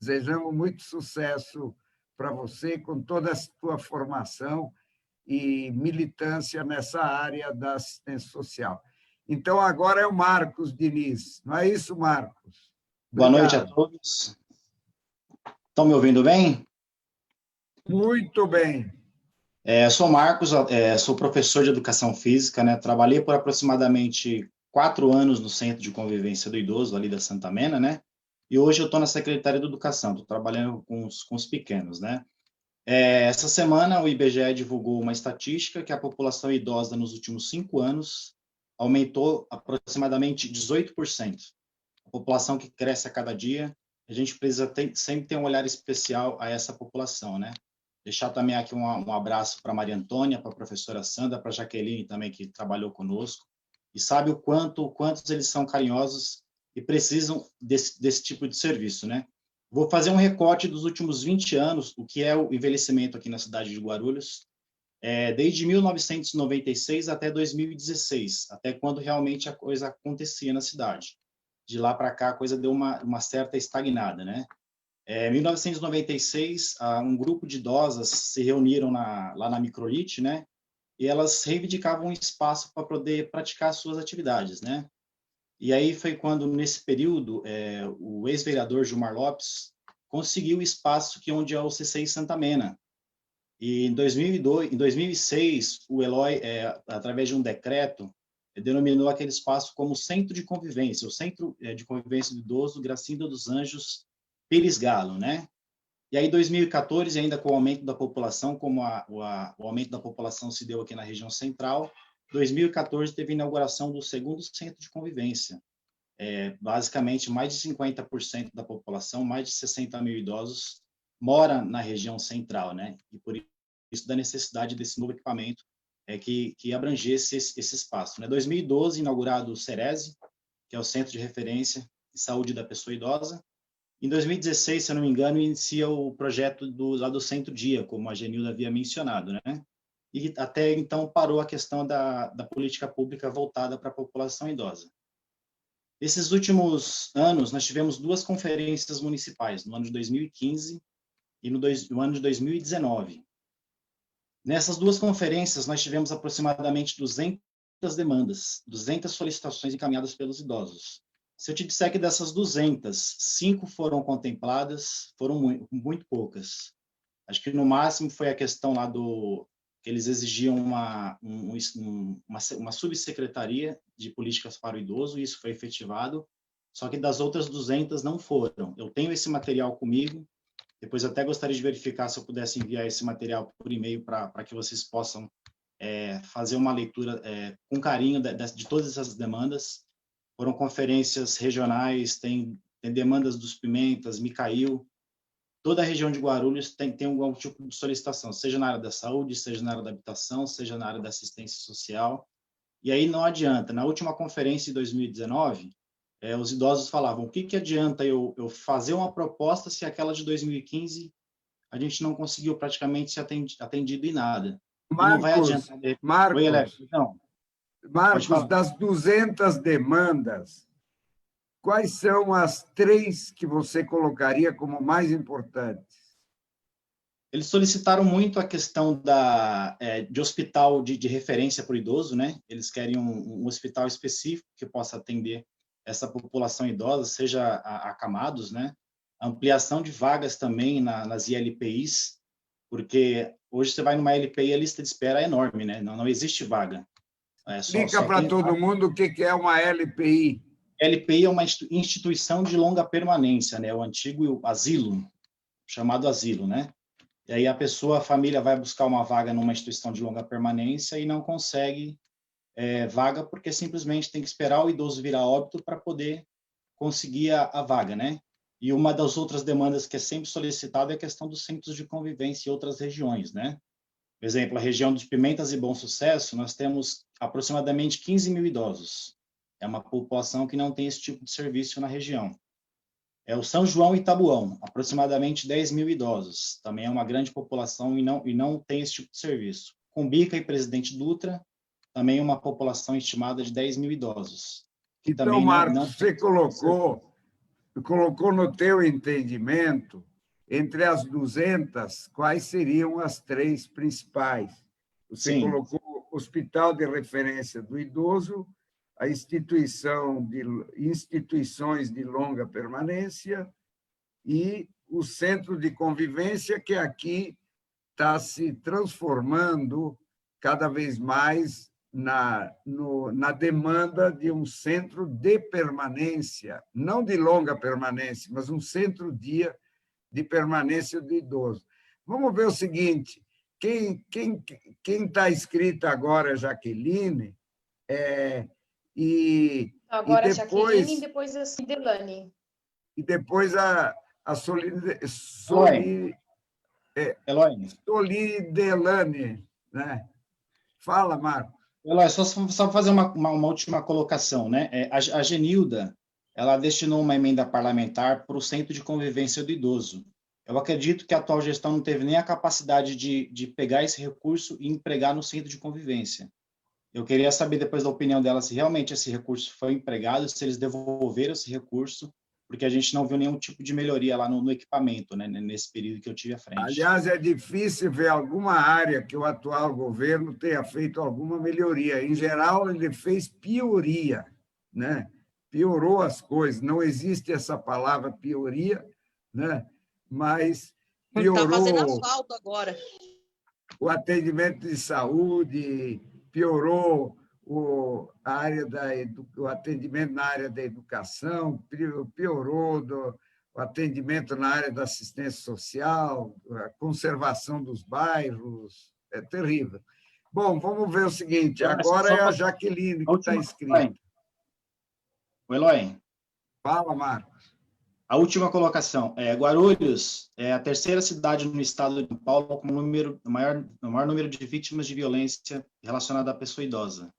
Desejamos muito sucesso para você, com toda a sua formação e militância nessa área da assistência social. Então, agora é o Marcos Diniz. Não é isso, Marcos? Boa noite a todos. Estão me ouvindo bem? Muito bem. Sou Marcos, sou professor de Educação Física, né? Trabalhei por aproximadamente 4 anos no Centro de Convivência do Idoso, ali da Santa Mena, né? E hoje eu estou na Secretaria de Educação, estou trabalhando com os pequenos, né? Essa semana o IBGE divulgou uma estatística que a população idosa nos últimos 5 anos aumentou aproximadamente 18%. A população que cresce a cada dia, a gente precisa sempre ter um olhar especial a essa população, né? Deixar também aqui um abraço para a Maria Antônia, para a professora Sandra, para a Jaqueline também, que trabalhou conosco. e sabe quantos eles são carinhosos e precisam desse tipo de serviço, né? Vou fazer um recorte dos últimos 20 anos, o que é o envelhecimento aqui na cidade de Guarulhos, desde 1996 até 2016, até quando realmente a coisa acontecia na cidade. De lá para cá, a coisa deu uma certa estagnada, né? Em 1996, um grupo de idosas se reuniram lá na Microlite, né? E elas reivindicavam um espaço para poder praticar suas atividades, né? E aí foi quando, nesse período, o ex-vereador Gilmar Lopes conseguiu o espaço onde é o CCI Santa Mena. E em 2006, o Eloy, através de um decreto, denominou aquele espaço como Centro de Convivência, o Centro de Convivência do Idoso Gracinda dos Anjos Pires Galo, né? E aí, em 2014, ainda com o aumento da população, como o aumento da população se deu aqui na região central, 2014 teve a inauguração do segundo centro de convivência. Basicamente, mais de 50% da população, mais de 60 mil idosos, mora na região central, né? E por isso da necessidade desse novo equipamento que abrangesse esse espaço. Em 2012, inaugurado o Cerese, que é o Centro de Referência de Saúde da Pessoa Idosa. Em 2016, se eu não me engano, inicia o projeto lá do Centro Dia, como a Genilda havia mencionado, né? E até então parou a questão da política pública voltada para a população idosa. Esses últimos anos, nós tivemos 2 conferências municipais, no ano de 2015 e no ano de 2019. Nessas 2 conferências, nós tivemos aproximadamente 200 demandas, 200 solicitações encaminhadas pelos idosos. Se eu te disser que dessas 200, 5 foram contempladas, foram muito poucas. Acho que no máximo foi a questão lá que eles exigiam uma subsecretaria de políticas para o idoso, e isso foi efetivado, só que das outras 200 não foram. Eu tenho esse material comigo, depois eu até gostaria de verificar se eu pudesse enviar esse material por e-mail para que vocês possam fazer uma leitura com carinho de todas essas demandas. Foram conferências regionais, tem demandas dos Pimentas, Micail. Toda a região de Guarulhos tem algum tipo de solicitação, seja na área da saúde, seja na área da habitação, seja na área da assistência social. E aí não adianta. Na última conferência de 2019, os idosos falavam, o que adianta eu fazer uma proposta se aquela de 2015 a gente não conseguiu praticamente ser atendido em nada. Marcos, não vai adiantar. Marcos, das 200 demandas, quais são as 3 que você colocaria como mais importantes? Eles solicitaram muito a questão de hospital de referência para o idoso, né? Eles querem um hospital específico que possa atender essa população idosa, seja acamados, né? A ampliação de vagas também nas ILPIs, porque hoje você vai numa ILPI e a lista de espera é enorme, né? Não existe vaga. Explica para todo mundo o que é uma LPI. LPI é uma instituição de longa permanência, né? O antigo asilo, chamado asilo, né? E aí a família vai buscar uma vaga numa instituição de longa permanência e não consegue vaga porque simplesmente tem que esperar o idoso virar óbito para poder conseguir a vaga, né? E uma das outras demandas que é sempre solicitada é a questão dos centros de convivência em outras regiões, né? Por exemplo, a região dos Pimentas e Bom Sucesso, nós temos aproximadamente 15 mil idosos. É uma população que não tem esse tipo de serviço na região. O São João e Tabuão, aproximadamente 10 mil idosos. Também é uma grande população e não tem esse tipo de serviço. Cumbica e Presidente Dutra, também uma população estimada de 10 mil idosos. Então, Marcos, você colocou no teu entendimento, entre as 200, quais seriam as 3 principais? Você colocou o Hospital de Referência do Idoso, a instituições de longa permanência e o Centro de Convivência, que aqui está se transformando cada vez mais na demanda de um centro de permanência, não de longa permanência, mas um centro-dia de permanência do idoso. Vamos ver o seguinte, quem está inscrita agora é Jaqueline, agora e depois, Jaqueline e depois a Cidelane. E depois a Solidelane, né? Fala, Marco. Eloy, só fazer uma última colocação, né? A Genilda, ela destinou uma emenda parlamentar para o Centro de Convivência do Idoso. Eu acredito que a atual gestão não teve nem a capacidade de pegar esse recurso e empregar no Centro de Convivência. Eu queria saber depois da opinião dela se realmente esse recurso foi empregado, se eles devolveram esse recurso, porque a gente não viu nenhum tipo de melhoria lá no equipamento, né, nesse período que eu tive à frente. Aliás, é difícil ver alguma área que o atual governo tenha feito alguma melhoria. Em geral, ele fez pioria, né? Piorou as coisas. Não existe essa palavra pioria, né? Mas piorou. Está fazendo asfalto agora. O atendimento de saúde, piorou o atendimento na área da educação, piorou o atendimento na área da assistência social, a conservação dos bairros, é terrível. Bom, vamos ver o seguinte, agora é a Jaqueline que está inscrita. O Eloy. Fala, Marcos. A última colocação. Guarulhos é a terceira cidade no estado de São Paulo com o maior número de vítimas de violência relacionada à pessoa idosa.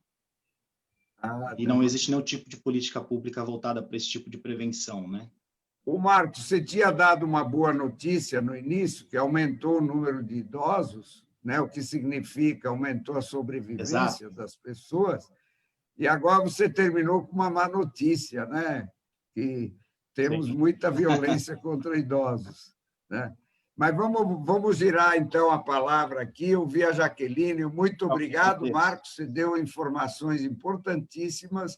E não existe nenhum tipo de política pública voltada para esse tipo de prevenção, né? O Marcos, você tinha dado uma boa notícia no início, que aumentou o número de idosos, né? O que significa aumentou a sobrevivência das pessoas, e agora você terminou com uma má notícia, né? Que temos muita violência contra idosos, né? Mas vamos girar, então, a palavra aqui. Eu vi a Jaqueline. Muito obrigado, Marcos. Você deu informações importantíssimas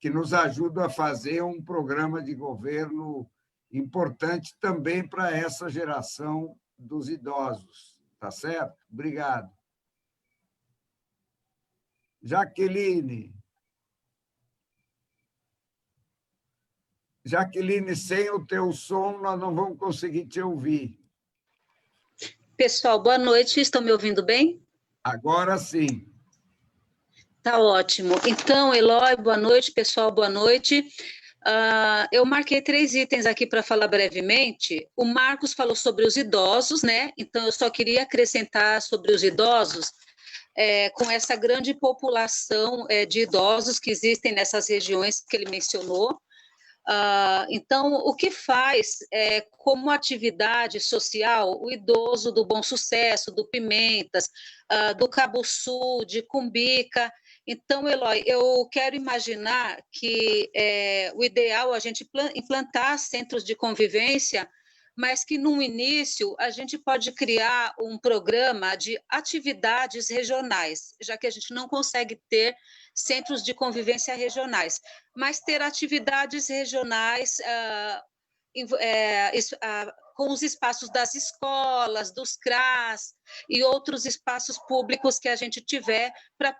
que nos ajudam a fazer um programa de governo importante também para essa geração dos idosos. Tá certo? Obrigado. Jaqueline. Jaqueline, sem o teu som, nós não vamos conseguir te ouvir. Pessoal, boa noite. Estão me ouvindo bem? Agora sim. Tá ótimo. Então, Eloy, boa noite. Pessoal, boa noite. Eu marquei 3 itens aqui para falar brevemente. O Marcos falou sobre os idosos, né? Então, eu só queria acrescentar sobre os idosos, com essa grande população de idosos que existem nessas regiões que ele mencionou. Então, o que faz como atividade social o idoso do Bom Sucesso, do Pimentas, do Cabo Sul, de Cumbica? Então, Eloy, eu quero imaginar que o ideal é a gente implantar centros de convivência, mas que, no início, a gente pode criar um programa de atividades regionais, já que a gente não consegue ter centros de convivência regionais, mas ter atividades regionais com os espaços das escolas, dos CRAS e outros espaços públicos que a gente tiver para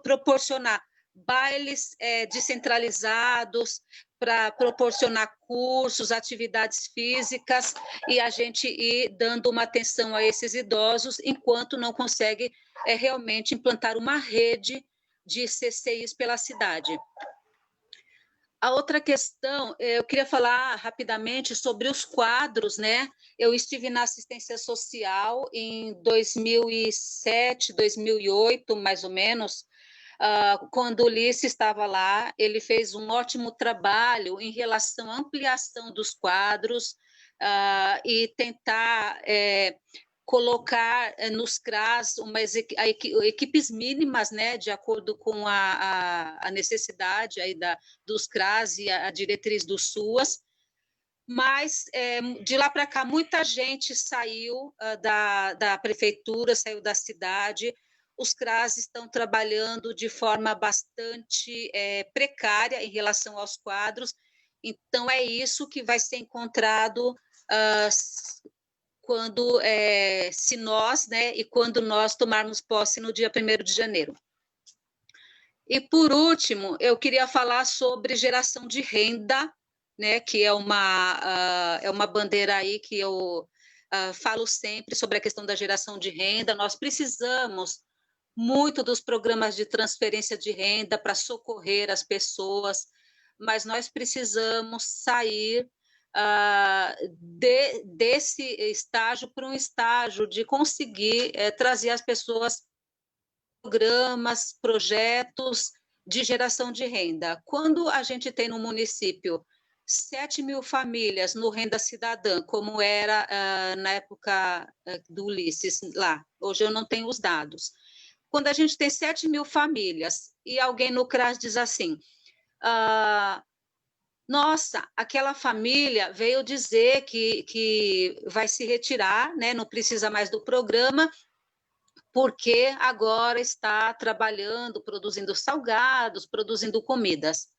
proporcionar bailes descentralizados, para proporcionar cursos, atividades físicas, e a gente ir dando uma atenção a esses idosos, enquanto não consegue realmente implantar uma rede de CCIs pela cidade. A outra questão, eu queria falar rapidamente sobre os quadros, né? Eu estive na assistência social em 2007, 2008, mais ou menos, quando o Ulisses estava lá. Ele fez um ótimo trabalho em relação à ampliação dos quadros e tentar colocar nos CRAS equipes mínimas, né, de acordo com a necessidade aí dos CRAS e a diretriz do SUAS. Mas, de lá para cá, muita gente saiu da prefeitura, saiu da cidade. Os CRAS estão trabalhando de forma bastante precária em relação aos quadros. Então, é isso que vai ser encontrado quando nós tomarmos posse no dia 1º de janeiro. E, por último, eu queria falar sobre geração de renda, né, que é uma bandeira aí que eu falo sempre sobre a questão da geração de renda. Nós precisamos muito dos programas de transferência de renda para socorrer as pessoas, mas nós precisamos sair desse estágio para um estágio de conseguir trazer as pessoas programas, projetos de geração de renda. Quando a gente tem no município 7.000 famílias no Renda Cidadã, como era na época do Ulisses lá, hoje eu não tenho os dados. Quando a gente tem 7.000 famílias e alguém no CRAS diz assim, nossa, aquela família veio dizer que vai se retirar, né, não precisa mais do programa, porque agora está trabalhando, produzindo salgados, produzindo comidas,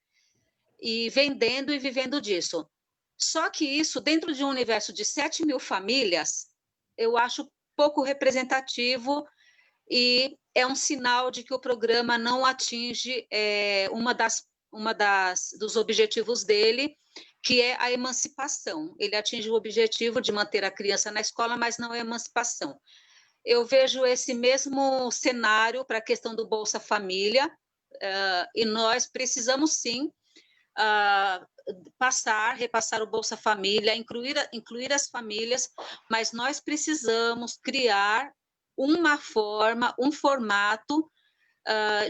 e vendendo e vivendo disso. Só que isso, dentro de um universo de 7.000 famílias, eu acho pouco representativo e é um sinal de que o programa não atinge dos objetivos dele, que é a emancipação. Ele atinge o objetivo de manter a criança na escola, mas não é emancipação. Eu vejo esse mesmo cenário para a questão do Bolsa Família, e nós precisamos, sim, repassar o Bolsa Família, incluir as famílias, mas nós precisamos criar uma forma, um formato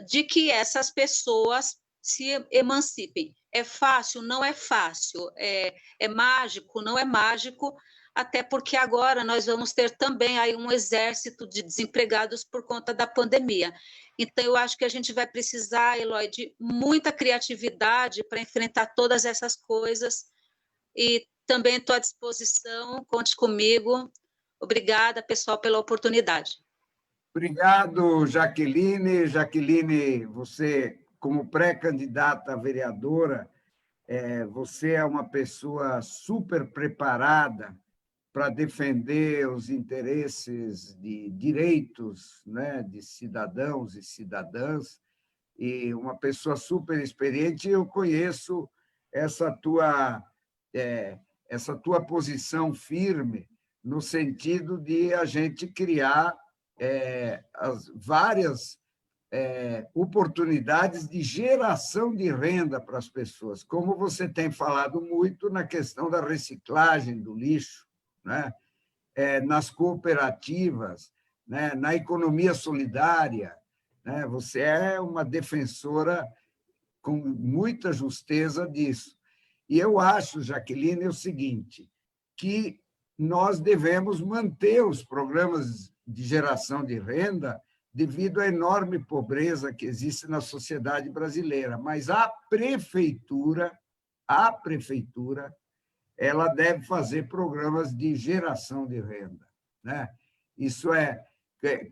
de que essas pessoas se emancipem. É fácil? Não é fácil. É mágico? Não é mágico, até porque agora nós vamos ter também aí um exército de desempregados por conta da pandemia. Então, eu acho que a gente vai precisar, Eloy, de muita criatividade para enfrentar todas essas coisas, e também estou à disposição, conte comigo. Obrigada, pessoal, pela oportunidade. Obrigado, Jaqueline. Jaqueline, você, como pré-candidata a vereadora, você é uma pessoa super preparada para defender os interesses de direitos, né, de cidadãos e cidadãs, e uma pessoa super experiente. Eu conheço essa tua posição firme no sentido de a gente criar as várias oportunidades de geração de renda para as pessoas, como você tem falado muito na questão da reciclagem do lixo, né? Nas cooperativas, né? Na economia solidária, né? Você é uma defensora com muita justeza disso. E eu acho, Jaqueline, o seguinte, que nós devemos manter os programas de geração de renda devido à enorme pobreza que existe na sociedade brasileira, mas a prefeitura, ela deve fazer programas de geração de renda, né? Isso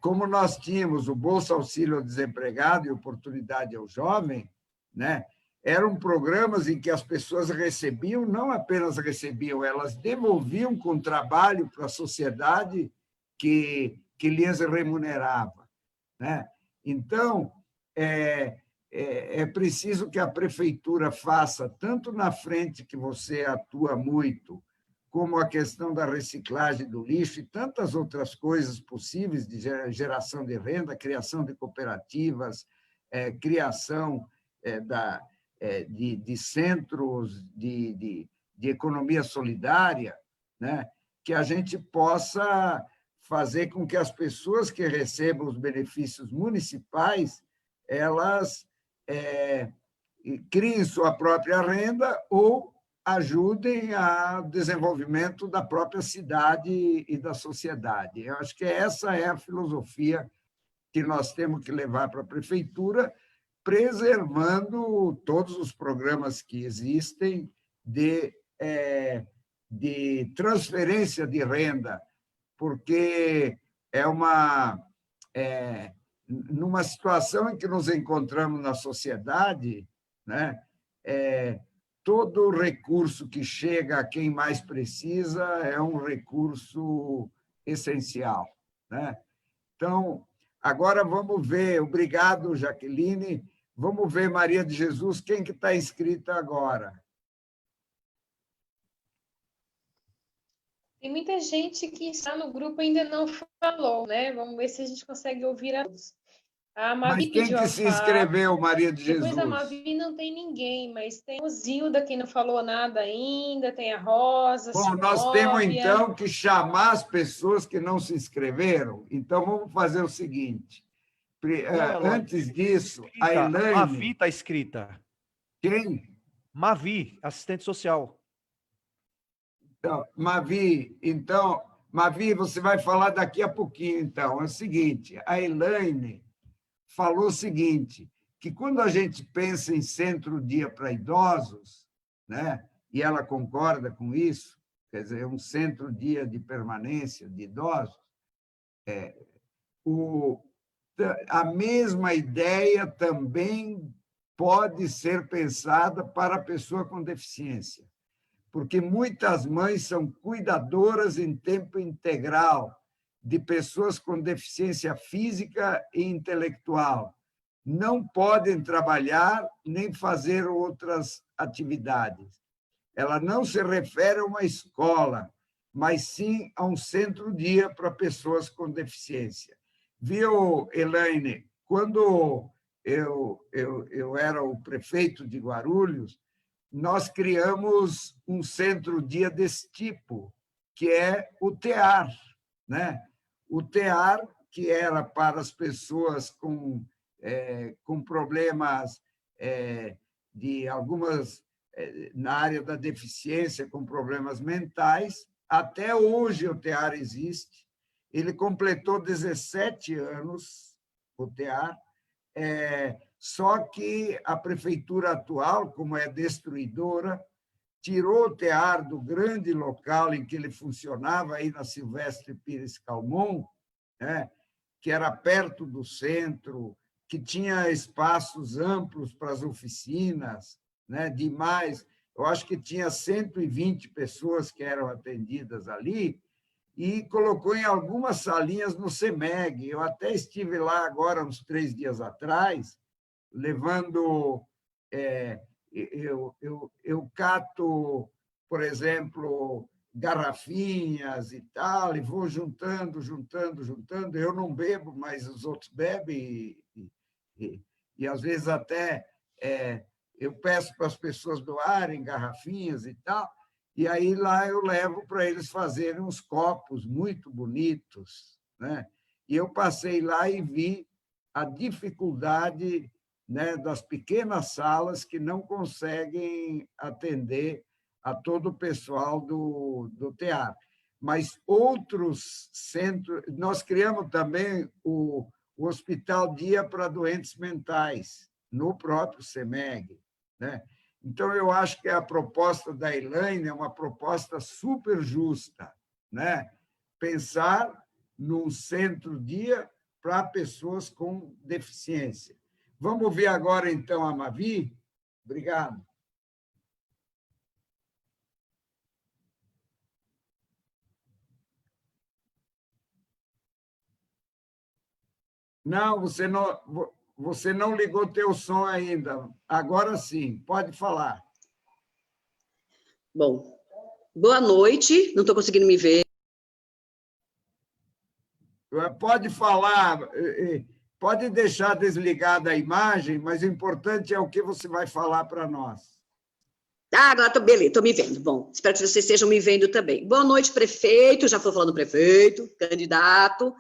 como nós tínhamos o Bolsa Auxílio ao Desempregado e Oportunidade ao Jovem, né? Eram programas em que as pessoas recebiam, não apenas recebiam, elas devolviam com trabalho para a sociedade que lhes remunerava, né? Então, é preciso que a prefeitura faça, tanto na frente que você atua muito, como a questão da reciclagem do lixo e tantas outras coisas possíveis de geração de renda, criação de cooperativas, criação de centros de economia solidária, né? Que a gente possa fazer com que as pessoas que recebam os benefícios municipais elas criem sua própria renda ou ajudem ao desenvolvimento da própria cidade e da sociedade. Eu acho que essa é a filosofia que nós temos que levar para a prefeitura, preservando todos os programas que existem de transferência de renda, porque numa situação em que nos encontramos na sociedade, né, todo recurso que chega a quem mais precisa é um recurso essencial, né? Então, agora vamos ver. Obrigado, Jaqueline. Vamos ver, Maria de Jesus, quem que está inscrita agora? Tem muita gente que está no grupo e ainda não falou, né? Vamos ver se a gente consegue ouvir a todos. A Mavi Mas quem que se inscreveu, Maria de Jesus? Depois da Mavi não tem ninguém, mas tem o Zilda, que não falou nada ainda, tem a Rosa. Bom, nós temos, então, que chamar as pessoas que não se inscreveram. Então, vamos fazer o seguinte. Antes disso, a Mavi Elaine... está escrita. Quem? Mavi, assistente social. Então, Mavi, você vai falar daqui a pouquinho, então. É o seguinte, a Elaine falou o seguinte, que quando a gente pensa em centro-dia para idosos, né, e ela concorda com isso, quer dizer, um centro-dia de permanência de idosos, a mesma ideia também pode ser pensada para a pessoa com deficiência, porque muitas mães são cuidadoras em tempo integral de pessoas com deficiência física e intelectual. Não podem trabalhar nem fazer outras atividades. Ela não se refere a uma escola, mas sim a um centro-dia para pessoas com deficiência. Viu, Elaine, quando eu era o prefeito de Guarulhos, nós criamos um centro-dia desse tipo, que é o TEAR, né? O TEAR, que era para as pessoas com problemas de algumas, na área da deficiência, com problemas mentais. Até hoje o TEAR existe. Ele completou 17 anos, o TEAR, só que a prefeitura atual, como é destruidora, tirou o TEAR do grande local em que ele funcionava, aí na Silvestre Pires Calmon, né, que era perto do centro, que tinha espaços amplos para as oficinas, né, demais. Eu acho que tinha 120 pessoas que eram atendidas ali, e colocou em algumas salinhas no CEMEG. Eu até estive lá agora, uns 3 dias atrás, levando... Eu cato, por exemplo, garrafinhas e tal, e vou juntando. Eu não bebo, mas os outros bebem, e às vezes até eu peço para as pessoas doarem garrafinhas e tal, e aí lá eu levo para eles fazerem uns copos muito bonitos, né? E eu passei lá e vi a dificuldade, né, das pequenas salas que não conseguem atender a todo o pessoal do TEAR. Mas outros centros... Nós criamos também o Hospital Dia para Doentes Mentais, no próprio CEMEG, né? Então, eu acho que a proposta da Elaine é uma proposta super justa, né? Pensar num centro-dia para pessoas com deficiência. Vamos ouvir agora, então, a Mavi? Obrigado. Não, você não ligou teu som ainda. Agora sim, pode falar. Bom, boa noite. Não estou conseguindo me ver. Pode falar, pode deixar desligada a imagem, mas o importante é o que você vai falar para nós. Agora estou me vendo. Bom, espero que vocês estejam me vendo também. Boa noite, prefeito. Já estou falando prefeito, candidato.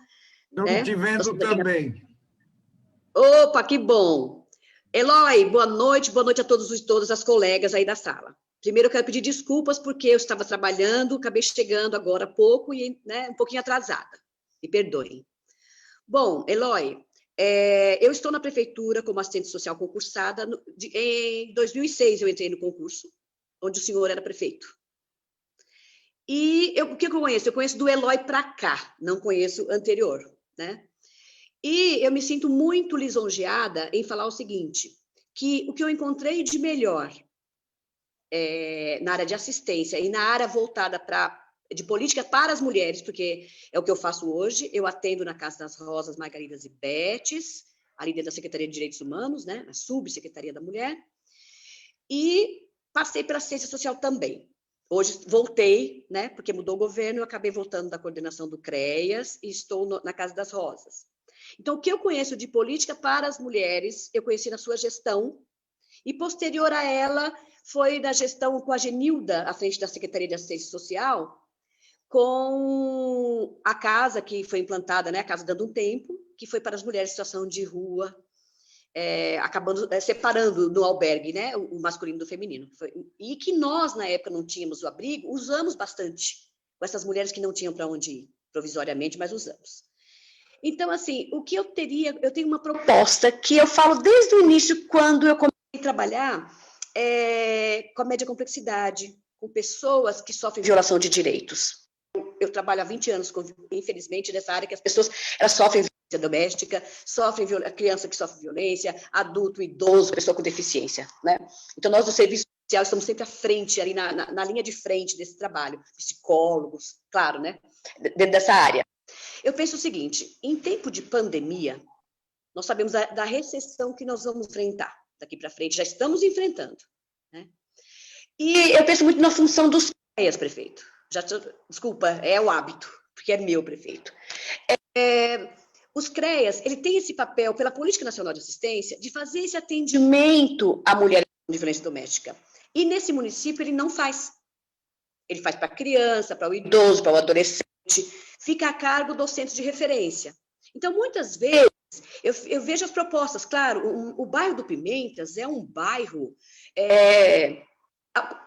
Estamos te vendo também. Opa, que bom. Eloy, boa noite a todos e todas as colegas aí da sala. Primeiro, eu quero pedir desculpas porque eu estava trabalhando, acabei chegando agora há pouco e, né, um pouquinho atrasada. Me perdoem. Bom, Eloy, eu estou na prefeitura como assistente social concursada. Em 2006, eu entrei no concurso, onde o senhor era prefeito. E o que eu conheço? Eu conheço do Eloy para cá, não conheço anterior, né? E eu me sinto muito lisonjeada em falar o seguinte, que o que eu encontrei de melhor na área de assistência e na área voltada de política para as mulheres, porque é o que eu faço hoje, eu atendo na Casa das Rosas, Margaridas e Betes, ali dentro da Secretaria de Direitos Humanos, né, a Subsecretaria da Mulher, e passei pela assistência social também. Hoje voltei, né, porque mudou o governo, eu acabei voltando da coordenação do CREAS e estou na Casa das Rosas. Então, o que eu conheço de política para as mulheres, eu conheci na sua gestão, e posterior a ela, foi na gestão com a Genilda, à frente da Secretaria de Assistência Social, com a casa que foi implantada, né, a Casa Dando um Tempo, que foi para as mulheres em situação de rua, acabando separando no albergue, né, o masculino do feminino. E que nós, na época, não tínhamos o abrigo, usamos bastante com essas mulheres que não tinham para onde ir, provisoriamente, mas usamos. Então, assim, o que eu tenho uma proposta que eu falo desde o início, quando eu comecei a trabalhar com a média complexidade, com pessoas que sofrem violação de direitos. Eu trabalho há 20 anos, infelizmente, nessa área que as pessoas elas sofrem violência doméstica, sofrem criança que sofre violência, adulto, idoso, pessoa com deficiência, né? Então, nós do serviço social estamos sempre à frente, ali na linha de frente desse trabalho, psicólogos, claro, né? Dentro dessa área. Eu penso o seguinte, em tempo de pandemia, nós sabemos da recessão que nós vamos enfrentar daqui para frente, já estamos enfrentando, né? E eu penso muito na função dos CREAS, prefeito. Desculpa, é o hábito, porque é meu, prefeito. Os CREAS, ele tem esse papel, pela Política Nacional de Assistência, de fazer esse atendimento à mulher com violência doméstica. E nesse município ele não faz. Ele faz para a criança, para o idoso, para o adolescente, fica a cargo do centro de referência. Então, muitas vezes, eu vejo as propostas, claro, o bairro do Pimentas é um bairro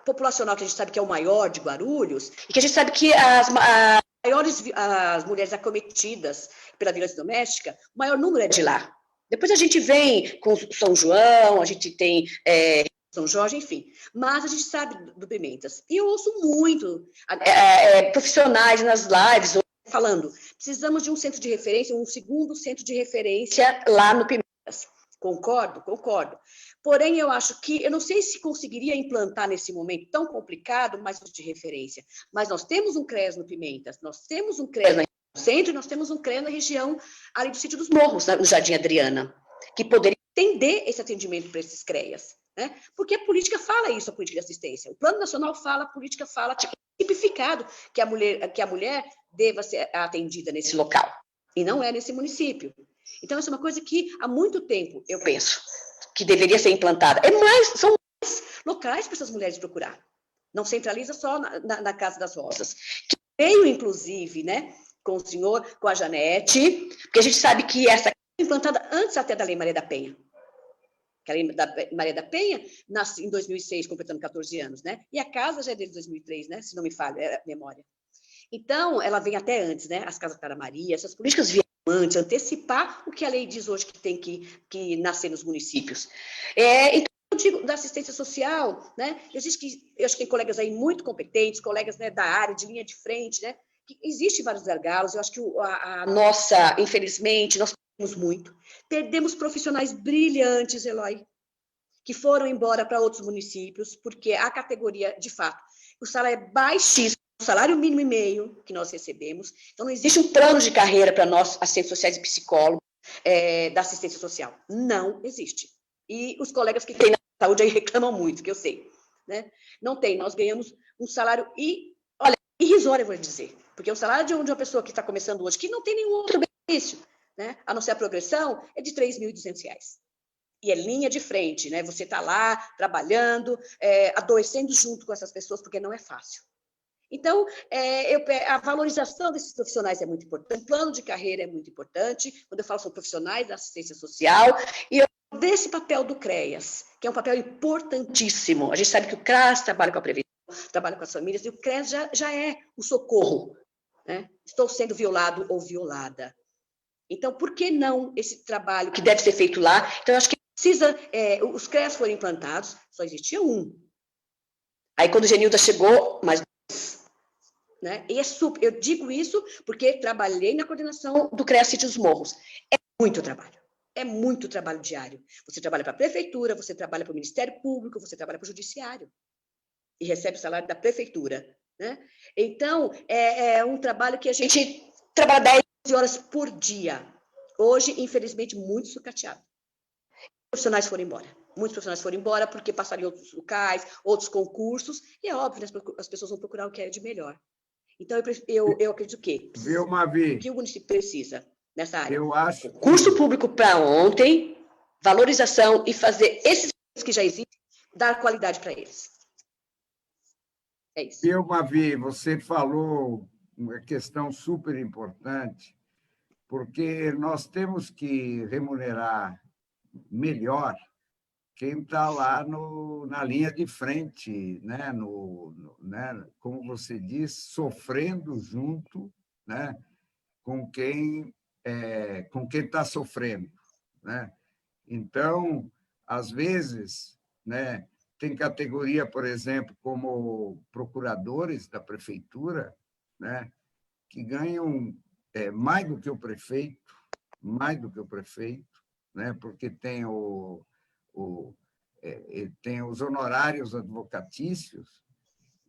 populacional que a gente sabe que é o maior de Guarulhos, e que a gente sabe que as mulheres acometidas pela violência doméstica, o maior número é de lá. Depois a gente vem com São João, a gente tem São Jorge, enfim. Mas a gente sabe do Pimentas. E eu ouço muito profissionais nas lives falando, precisamos de um centro de referência, um segundo centro de referência lá no Pimentas. Concordo, concordo. Porém, eu acho que, eu não sei se conseguiria implantar nesse momento tão complicado, mas de referência. Mas nós temos um CREAS no Pimentas, nós temos um CREAS no centro, e nós temos um CREAS na região ali do Sítio dos Morros, no Jardim Adriana, que poderia entender esse atendimento para esses CREAS, né? Porque a política fala isso, a política de assistência. O Plano Nacional fala, a política fala, tipificado que a mulher deva ser atendida nesse local. E não é nesse município. Então, essa é uma coisa que há muito tempo, eu penso, que deveria ser implantada. São mais locais para essas mulheres procurar. Não centraliza só na Casa das Rosas. Que veio, inclusive, né, com o senhor, com a Janete, porque a gente sabe que essa foi implantada antes até da Lei Maria da Penha. Que a Lei Maria da Penha nasce em 2006, completando 14 anos, né? E a casa já é desde 2003, né? Se não me falha a memória. Então, ela vem até antes, né? As Casas Cara Maria, essas políticas vieram antes, antecipar o que a lei diz hoje que tem que nascer nos municípios. Então, eu digo, da assistência social, né? Eu acho que tem colegas aí muito competentes, colegas, né, da área, de linha de frente, né? Que existem vários gargalos, eu acho que a nossa, infelizmente, nós perdemos profissionais brilhantes, Eloy, que foram embora para outros municípios, porque a categoria, de fato, o salário é baixíssimo, o salário mínimo e meio que nós recebemos, então não existe um plano de carreira para nós, assistentes sociais e psicólogos da assistência social. Não existe. E os colegas que têm na saúde aí reclamam muito, que eu sei, né? Não tem, nós ganhamos um salário, irrisório, eu vou dizer, porque o salário de uma pessoa que está começando hoje, que não tem nenhum outro benefício, né, a não ser a progressão, é de R$ 3.200. E é linha de frente, né? Você está lá, trabalhando, adoecendo junto com essas pessoas, porque não é fácil. Então, a valorização desses profissionais é muito importante, o plano de carreira é muito importante, quando eu falo são profissionais da assistência social, e desse papel do CREAS, que é um papel importantíssimo. A gente sabe que o CRAS trabalha com a prevenção, trabalha com as famílias, e o CREAS já é o socorro, né? Estou sendo violado ou violada. Então, por que não esse trabalho que deve ser feito lá? Então, eu acho que precisa... os CREAS foram implantados, só existia um. Aí, quando o Genilda chegou, mais dois. Né? E eu digo isso porque trabalhei na coordenação do CREAS Sítio dos Morros. É muito trabalho diário. Você trabalha para a prefeitura, você trabalha para o Ministério Público, você trabalha para o Judiciário. E recebe o salário da prefeitura. Né? Então, é um trabalho que a gente trabalha 10 horas por dia. Hoje, infelizmente, muito sucateado. Profissionais foram embora. Muitos profissionais foram embora porque passaram em outros locais, outros concursos, e é óbvio, as pessoas vão procurar o que é de melhor. Então, eu acredito que o que o município precisa nessa área? Eu acho. Curso público para ontem, valorização e fazer esses que já existem, dar qualidade para eles. É isso. Mavi, você falou uma questão super importante, porque nós temos que remunerar melhor quem está lá na linha de frente, né? Né? Como você diz, sofrendo junto, né? com quem está sofrendo, né? Então, às vezes, né, tem categoria, por exemplo, como procuradores da prefeitura, né, que ganham mais do que o prefeito, né, porque tem tem os honorários advocatícios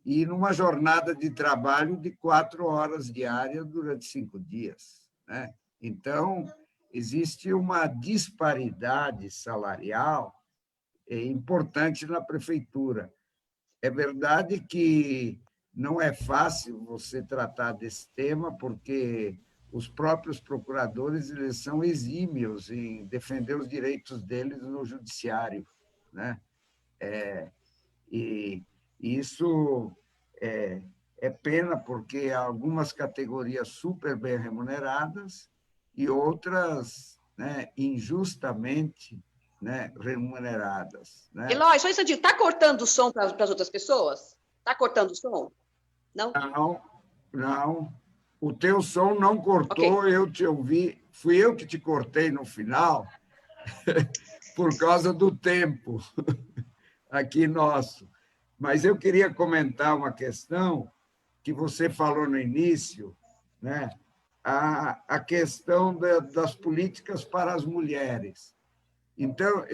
e numa jornada de trabalho de 4 horas diárias durante 5 dias, né? Então, existe uma disparidade salarial importante na prefeitura. É verdade que não é fácil você tratar desse tema, porque os próprios procuradores eles são exímios em defender os direitos deles no judiciário, né? E isso é pena, porque há algumas categorias super bem remuneradas e outras, né, injustamente, né, remuneradas. Né? Eloy, só isso aqui, está cortando o som para as outras pessoas? Está cortando o som? Não? Não. O teu som não cortou, okay. Eu te ouvi. Fui eu que te cortei no final, por causa do tempo aqui nosso. Mas eu queria comentar uma questão que você falou no início, né? A questão das políticas para as mulheres. Então,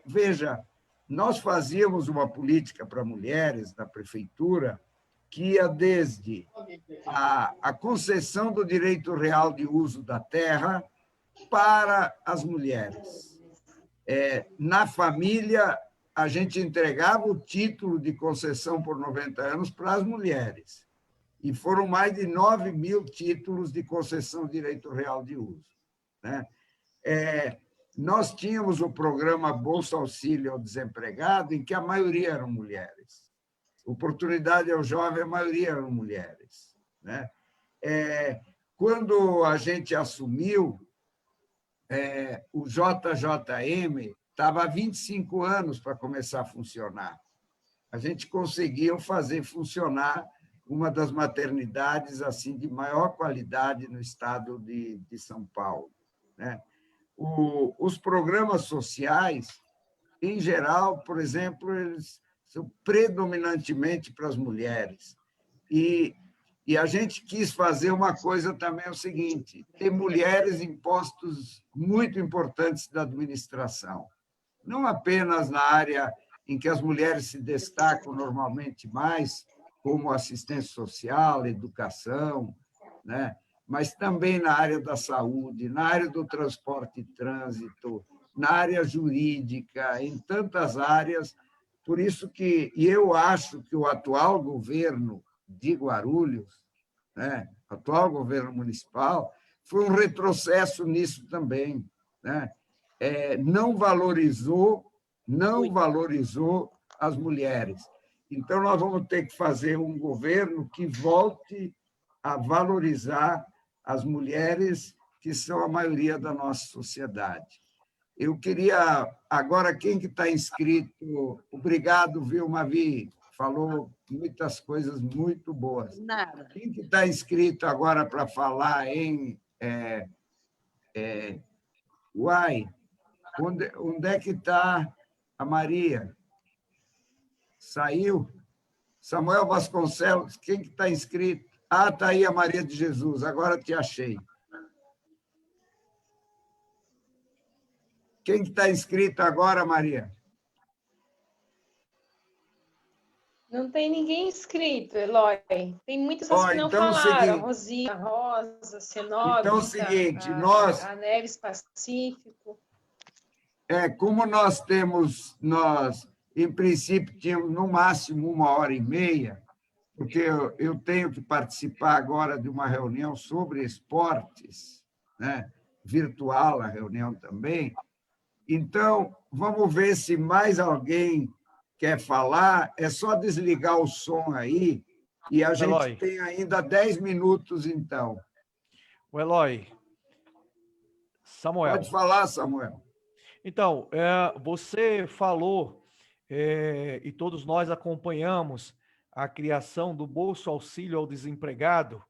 veja, nós fazíamos uma política para mulheres na prefeitura que ia desde a concessão do direito real de uso da terra para as mulheres. Na família, a gente entregava o título de concessão por 90 anos para as mulheres. E foram mais de 9.000 títulos de concessão de direito real de uso. Né? Nós tínhamos o programa Bolsa Auxílio ao Desempregado, em que a maioria eram mulheres. Oportunidade ao Jovem, a maioria eram mulheres. Né? Quando a gente assumiu, o JJM estava há 25 anos para começar a funcionar. A gente conseguiu fazer funcionar uma das maternidades assim de maior qualidade no estado de São Paulo. Né? Os programas sociais, em geral, por exemplo, eles são predominantemente para as mulheres. E a gente quis fazer uma coisa também, o seguinte, ter mulheres em postos muito importantes da administração. Não apenas na área em que as mulheres se destacam normalmente mais, como assistência social, educação, né? Mas também na área da saúde, na área do transporte e trânsito, na área jurídica, em tantas áreas. Por isso que eu acho que o atual governo de Guarulhos, né, atual governo municipal, foi um retrocesso nisso também. Né? Não valorizou as mulheres. Então, nós vamos ter que fazer um governo que volte a valorizar as mulheres, que são a maioria da nossa sociedade. Eu queria... Agora, quem que está inscrito? Obrigado, viu, Mavi? Falou muitas coisas muito boas. Nada. Quem que está inscrito agora para falar em... onde é que está a Maria? Saiu? Samuel Vasconcelos, quem que está inscrito? Ah, está aí a Maria de Jesus, agora te achei. Quem que está inscrito agora, Maria? Não tem ninguém inscrito, Eloy. Tem muitas pessoas que não então falaram. Rosinha, Rosa, Cenóbica, então, seguinte, a Neves Pacífico. Como nós, em princípio, tínhamos no máximo 1h30, porque eu tenho que participar agora de uma reunião sobre esportes, né? Virtual a reunião também. Então, vamos ver se mais alguém quer falar. É só desligar o som aí e a gente tem ainda 10 minutos, então. O Eloy, Samuel. Pode falar, Samuel. Então, você falou, e todos nós acompanhamos a criação do Bolsa Auxílio ao Desempregado,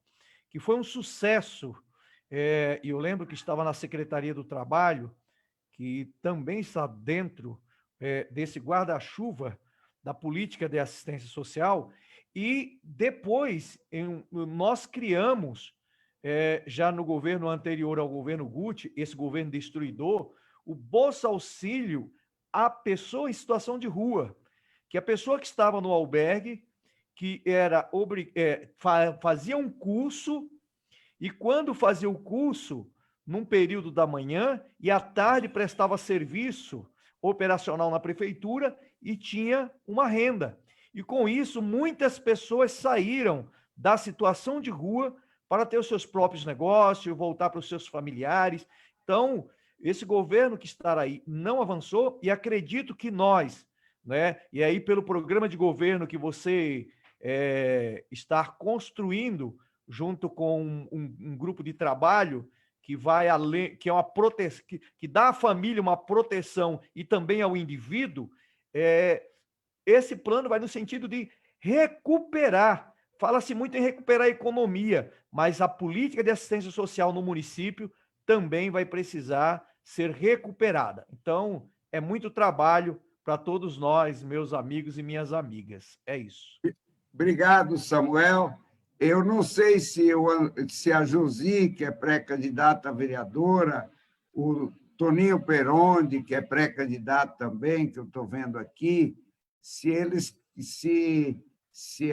que foi um sucesso, e eu lembro que estava na Secretaria do Trabalho, que também está dentro desse guarda-chuva da política de assistência social, e depois nós criamos, já no governo anterior ao governo Guti, esse governo destruidor, o Bolsa Auxílio à pessoa em situação de rua, que a pessoa que estava no albergue, que fazia um curso, e quando fazia o curso, num período da manhã, e à tarde prestava serviço operacional na prefeitura e tinha uma renda. E com isso, muitas pessoas saíram da situação de rua para ter os seus próprios negócios, voltar para os seus familiares. Então, esse governo que está aí não avançou, e acredito que nós, né, e aí pelo programa de governo que você está construindo junto com um grupo de trabalho que vai além, que é uma proteção, que dá à família uma proteção e também ao indivíduo, esse plano vai no sentido de recuperar. Fala-se muito em recuperar a economia, mas a política de assistência social no município também vai precisar ser recuperada. Então, é muito trabalho para todos nós, meus amigos e minhas amigas. É isso. Obrigado, Samuel. Eu não sei se a Josi, que é pré-candidata a vereadora, o Toninho Perondi, que é pré-candidato também, que eu estou vendo aqui, se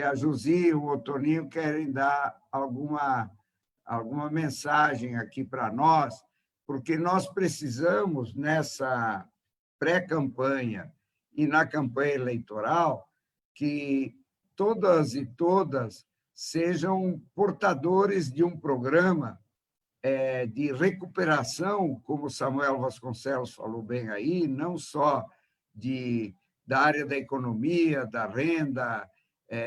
a Josi e o Toninho querem dar alguma mensagem aqui para nós, porque nós precisamos, nessa pré-campanha e na campanha eleitoral, que todas e todas sejam portadores de um programa de recuperação, como Samuel Vasconcelos falou bem aí, não só da área da economia, da renda,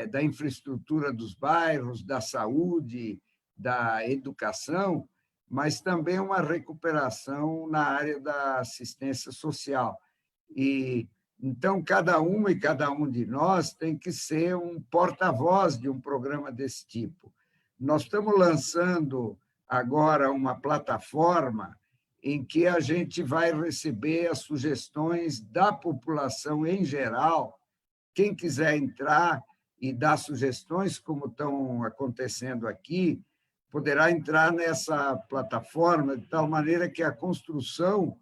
da infraestrutura dos bairros, da saúde, da educação, mas também uma recuperação na área da assistência social. Então, cada uma e cada um de nós tem que ser um porta-voz de um programa desse tipo. Nós estamos lançando agora uma plataforma em que a gente vai receber as sugestões da população em geral. Quem quiser entrar e dar sugestões, como estão acontecendo aqui, poderá entrar nessa plataforma de tal maneira que a construção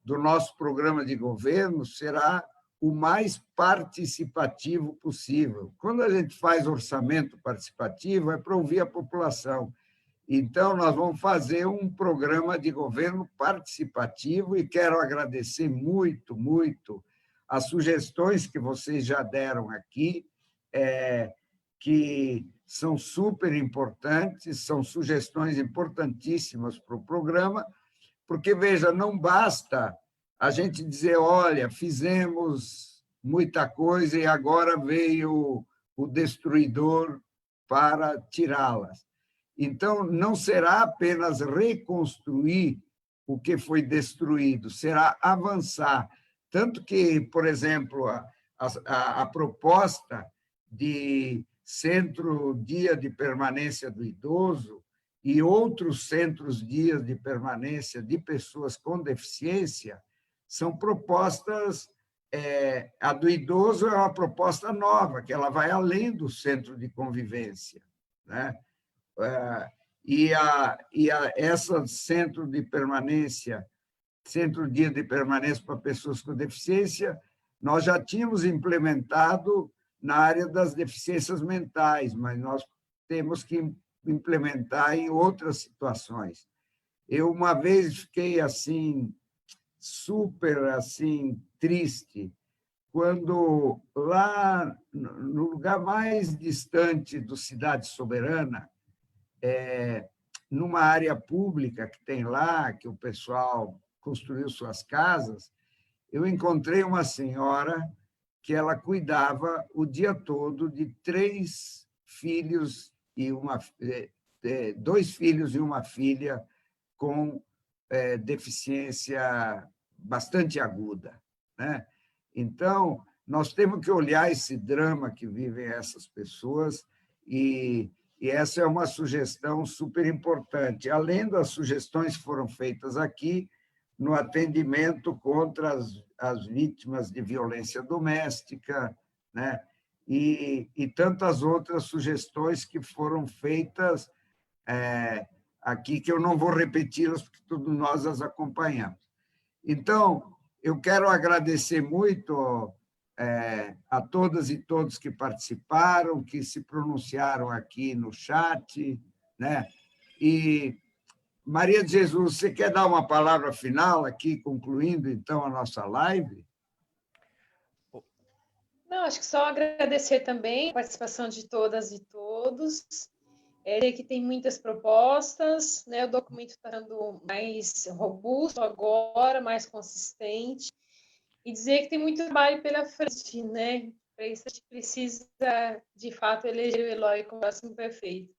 do nosso programa de governo será o mais participativo possível. Quando a gente faz orçamento participativo, é para ouvir a população. Então, nós vamos fazer um programa de governo participativo e quero agradecer muito, muito as sugestões que vocês já deram aqui, que são super importantes, são sugestões importantíssimas para o programa, porque, veja, não basta a gente dizer, olha, fizemos muita coisa e agora veio o destruidor para tirá-las. Então, não será apenas reconstruir o que foi destruído, será avançar. Tanto que, por exemplo, a proposta de centro-dia de permanência do idoso e outros centros-dias de permanência de pessoas com deficiência são propostas. A do idoso é uma proposta nova, que ela vai além do centro de convivência, né? Essa centro de permanência, centro-dia de permanência para pessoas com deficiência, nós já tínhamos implementado na área das deficiências mentais, mas nós temos que implementar em outras situações. Eu, uma vez, fiquei assim, super assim, triste, quando lá no lugar mais distante do Cidade Soberana, numa área pública que tem lá, que o pessoal construiu suas casas, eu encontrei uma senhora que ela cuidava o dia todo de 3 filhos e 2 filhos e uma filha com deficiência bastante aguda, né? Então, nós temos que olhar esse drama que vivem essas pessoas e essa é uma sugestão super importante, além das sugestões que foram feitas aqui no atendimento contra as vítimas de violência doméstica, né? E tantas outras sugestões que foram feitas aqui, que eu não vou repeti-las, porque todos nós as acompanhamos. Então, eu quero agradecer muito a todas e todos que participaram, que se pronunciaram aqui no chat, né? E, Maria de Jesus, você quer dar uma palavra final aqui, concluindo, então, a nossa live? Não, acho que só agradecer também a participação de todas e todos. Sei que tem muitas propostas, né? O documento está sendo mais robusto agora, mais consistente, e dizer que tem muito trabalho pela frente, né? Para isso a gente precisa, de fato, eleger o Eloy como próximo prefeito.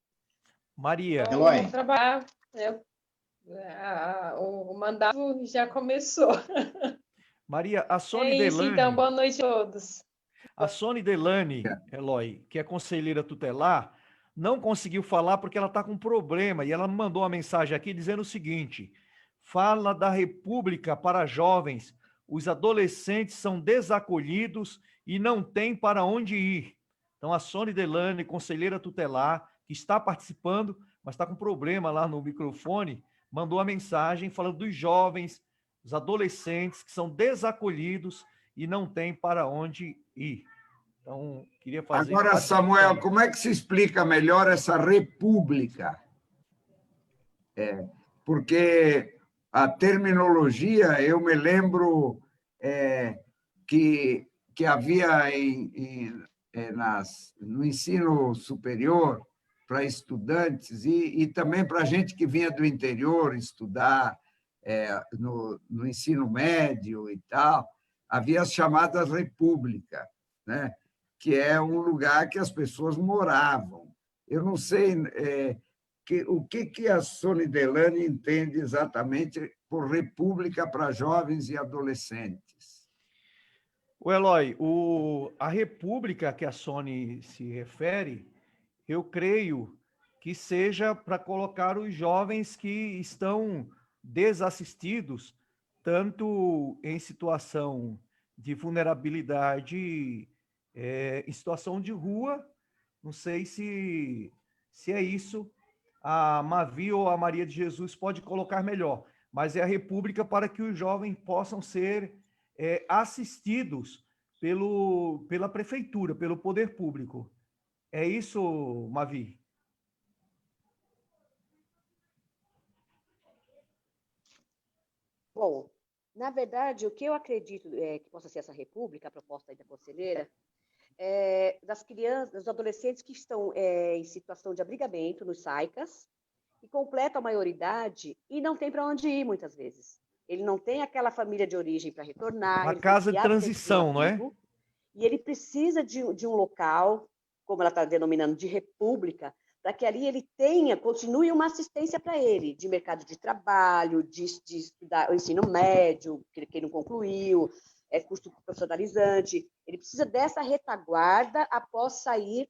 Maria. Então, vamos trabalhar, né? O mandato já começou. Maria, a Sônia É isso, Delane... então, boa noite a todos. A Sônia Delane, Eloy, que é conselheira tutelar, não conseguiu falar porque ela está com problema, e ela me mandou uma mensagem aqui dizendo o seguinte: fala da República para jovens, os adolescentes são desacolhidos e não têm para onde ir. Então, a Sônia Delane, conselheira tutelar, que está participando, mas está com problema lá no microfone, mandou a mensagem falando dos jovens, os adolescentes que são desacolhidos e não têm para onde ir. Então, queria fazer... Agora, Samuel, como é que se explica melhor essa república? Porque a terminologia, eu me lembro que havia no ensino superior para estudantes e também para gente que vinha do interior estudar no ensino médio e tal, havia as chamadas república, né? Que é um lugar que as pessoas moravam. Eu não sei o que a Sônia Delane entende exatamente por república para jovens e adolescentes. O Eloy, a república que a Sônia se refere, eu creio que seja para colocar os jovens que estão desassistidos, tanto em situação de vulnerabilidade, em situação de rua. Não sei se é isso. A Mavi ou a Maria de Jesus pode colocar melhor, mas é a república para que os jovens possam ser assistidos pela prefeitura, pelo poder público. É isso, Mavi? Bom, na verdade, o que eu acredito que possa ser essa república, a proposta aí da conselheira, das crianças, dos adolescentes que estão em situação de abrigamento nos SAICAS e completam a maioridade e não tem para onde ir, muitas vezes. Ele não tem aquela família de origem para retornar. A casa de transição, não é? E ele precisa de um local, como ela está denominando, de república, para que ali ele continue uma assistência para ele, de mercado de trabalho, de estudar o ensino médio, que ele não concluiu, curso profissionalizante. Ele precisa dessa retaguarda após sair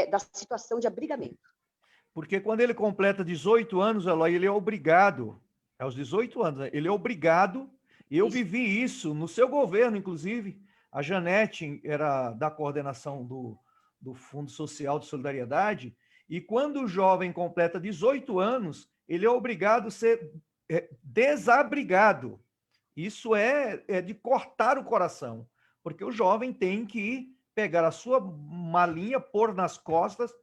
da situação de abrigamento. Porque quando ele completa 18 anos, Eloy, ele é obrigado, aos 18 anos, né? Ele é obrigado, eu vivi isso no seu governo, inclusive. A Janete era da coordenação do Fundo Social de Solidariedade, e quando o jovem completa 18 anos, ele é obrigado a ser desabrigado. Isso é de cortar o coração, porque o jovem tem que pegar a sua malinha, pôr nas costas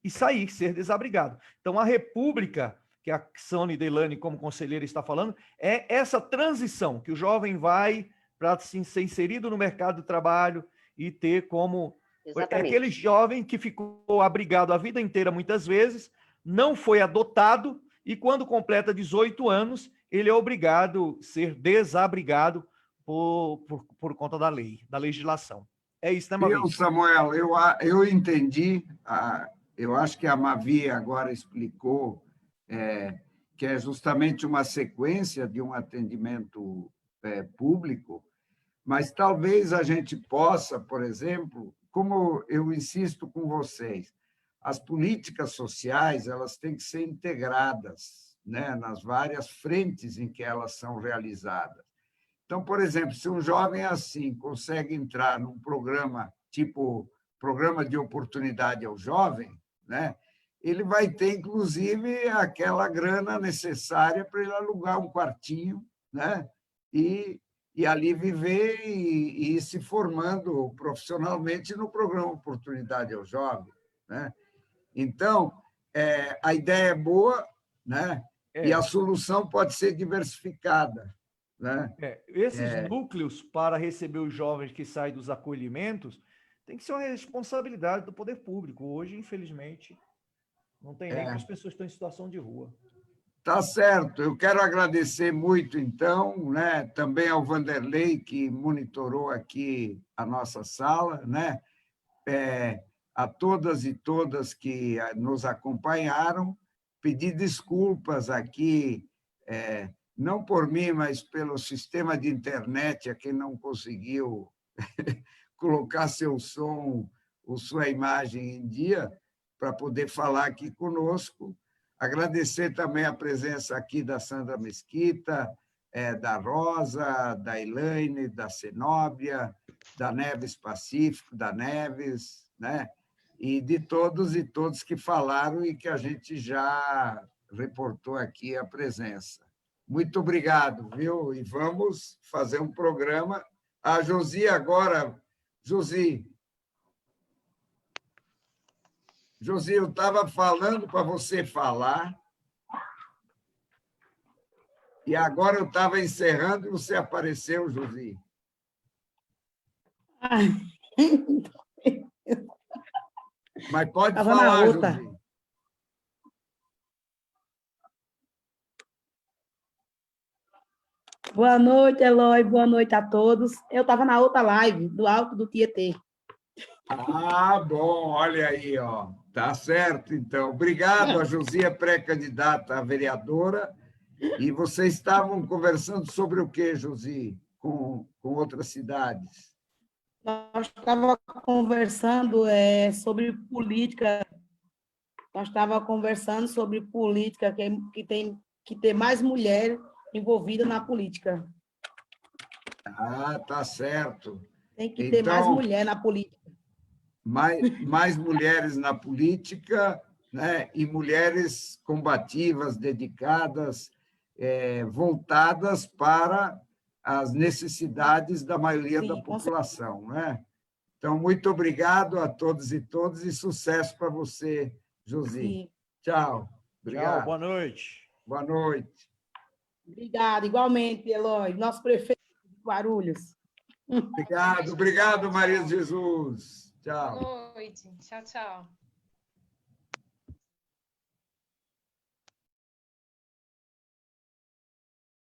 e sair, ser desabrigado. Então, a república, que a Sônia Delane, como conselheira, está falando, é essa transição, que o jovem vai para ser inserido no mercado de trabalho e ter como... Exatamente. Aquele jovem que ficou abrigado a vida inteira, muitas vezes, não foi adotado, e quando completa 18 anos, ele é obrigado a ser desabrigado por conta da lei, da legislação. É isso, né, Mavi? Samuel, eu entendi, eu acho que a Mavi agora explicou que é justamente uma sequência de um atendimento público, mas talvez a gente possa, por exemplo, como eu insisto com vocês, as políticas sociais elas têm que ser integradas, né, nas várias frentes em que elas são realizadas. Então, por exemplo, se um jovem assim consegue entrar num programa tipo Programa de Oportunidade ao Jovem, né, ele vai ter, inclusive, aquela grana necessária para ele alugar um quartinho, né, e ali viver e ir se formando profissionalmente no Programa Oportunidade ao Jovem, né? Então, a ideia é boa, né? E a solução pode ser diversificada, né? Esses núcleos, para receber os jovens que saem dos acolhimentos, tem que ser uma responsabilidade do poder público. Hoje, infelizmente, não tem nem para as pessoas que estão em situação de rua. Tá certo. Eu quero agradecer muito, então, né, também ao Vanderlei, que monitorou aqui a nossa sala, né, a todas e todas que nos acompanharam, pedir desculpas aqui, não por mim, mas pelo sistema de internet, a quem não conseguiu colocar seu som ou sua imagem em dia, para poder falar aqui conosco. Agradecer também a presença aqui da Sandra Mesquita, da Rosa, da Elaine, da Zenóbia, da Neves Pacífico, da Neves, né? E de todos e todos que falaram e que a gente já reportou aqui a presença. Muito obrigado, viu? E vamos fazer um programa. A Josi agora... Josi, eu estava falando para você falar, e agora eu estava encerrando e você apareceu, Josi. Mas pode falar, Josi. Boa noite, Eloy. Boa noite a todos. Eu estava na outra live, do Alto do Tietê. Ah, bom, olha aí, ó. Tá certo, então. Obrigado, a Josi é pré-candidata a vereadora. E vocês estavam conversando sobre o quê, Josi, com outras cidades? Nós estávamos conversando sobre política. Nós estávamos conversando sobre política, que tem que ter mais mulheres envolvidas na política. Ah, tá certo. Tem que ter mais mulher na política. Mais mulheres na política, né? E mulheres combativas, dedicadas, voltadas para as necessidades da maioria da população, né? Então, muito obrigado a todos e todas e sucesso para você, Josi. Sim. Tchau. Obrigado. Tchau, boa noite. Boa noite. Obrigada, igualmente, Eloy, nosso prefeito de Guarulhos. Obrigado, Maria Jesus. Tchau. Boa noite. Tchau, tchau.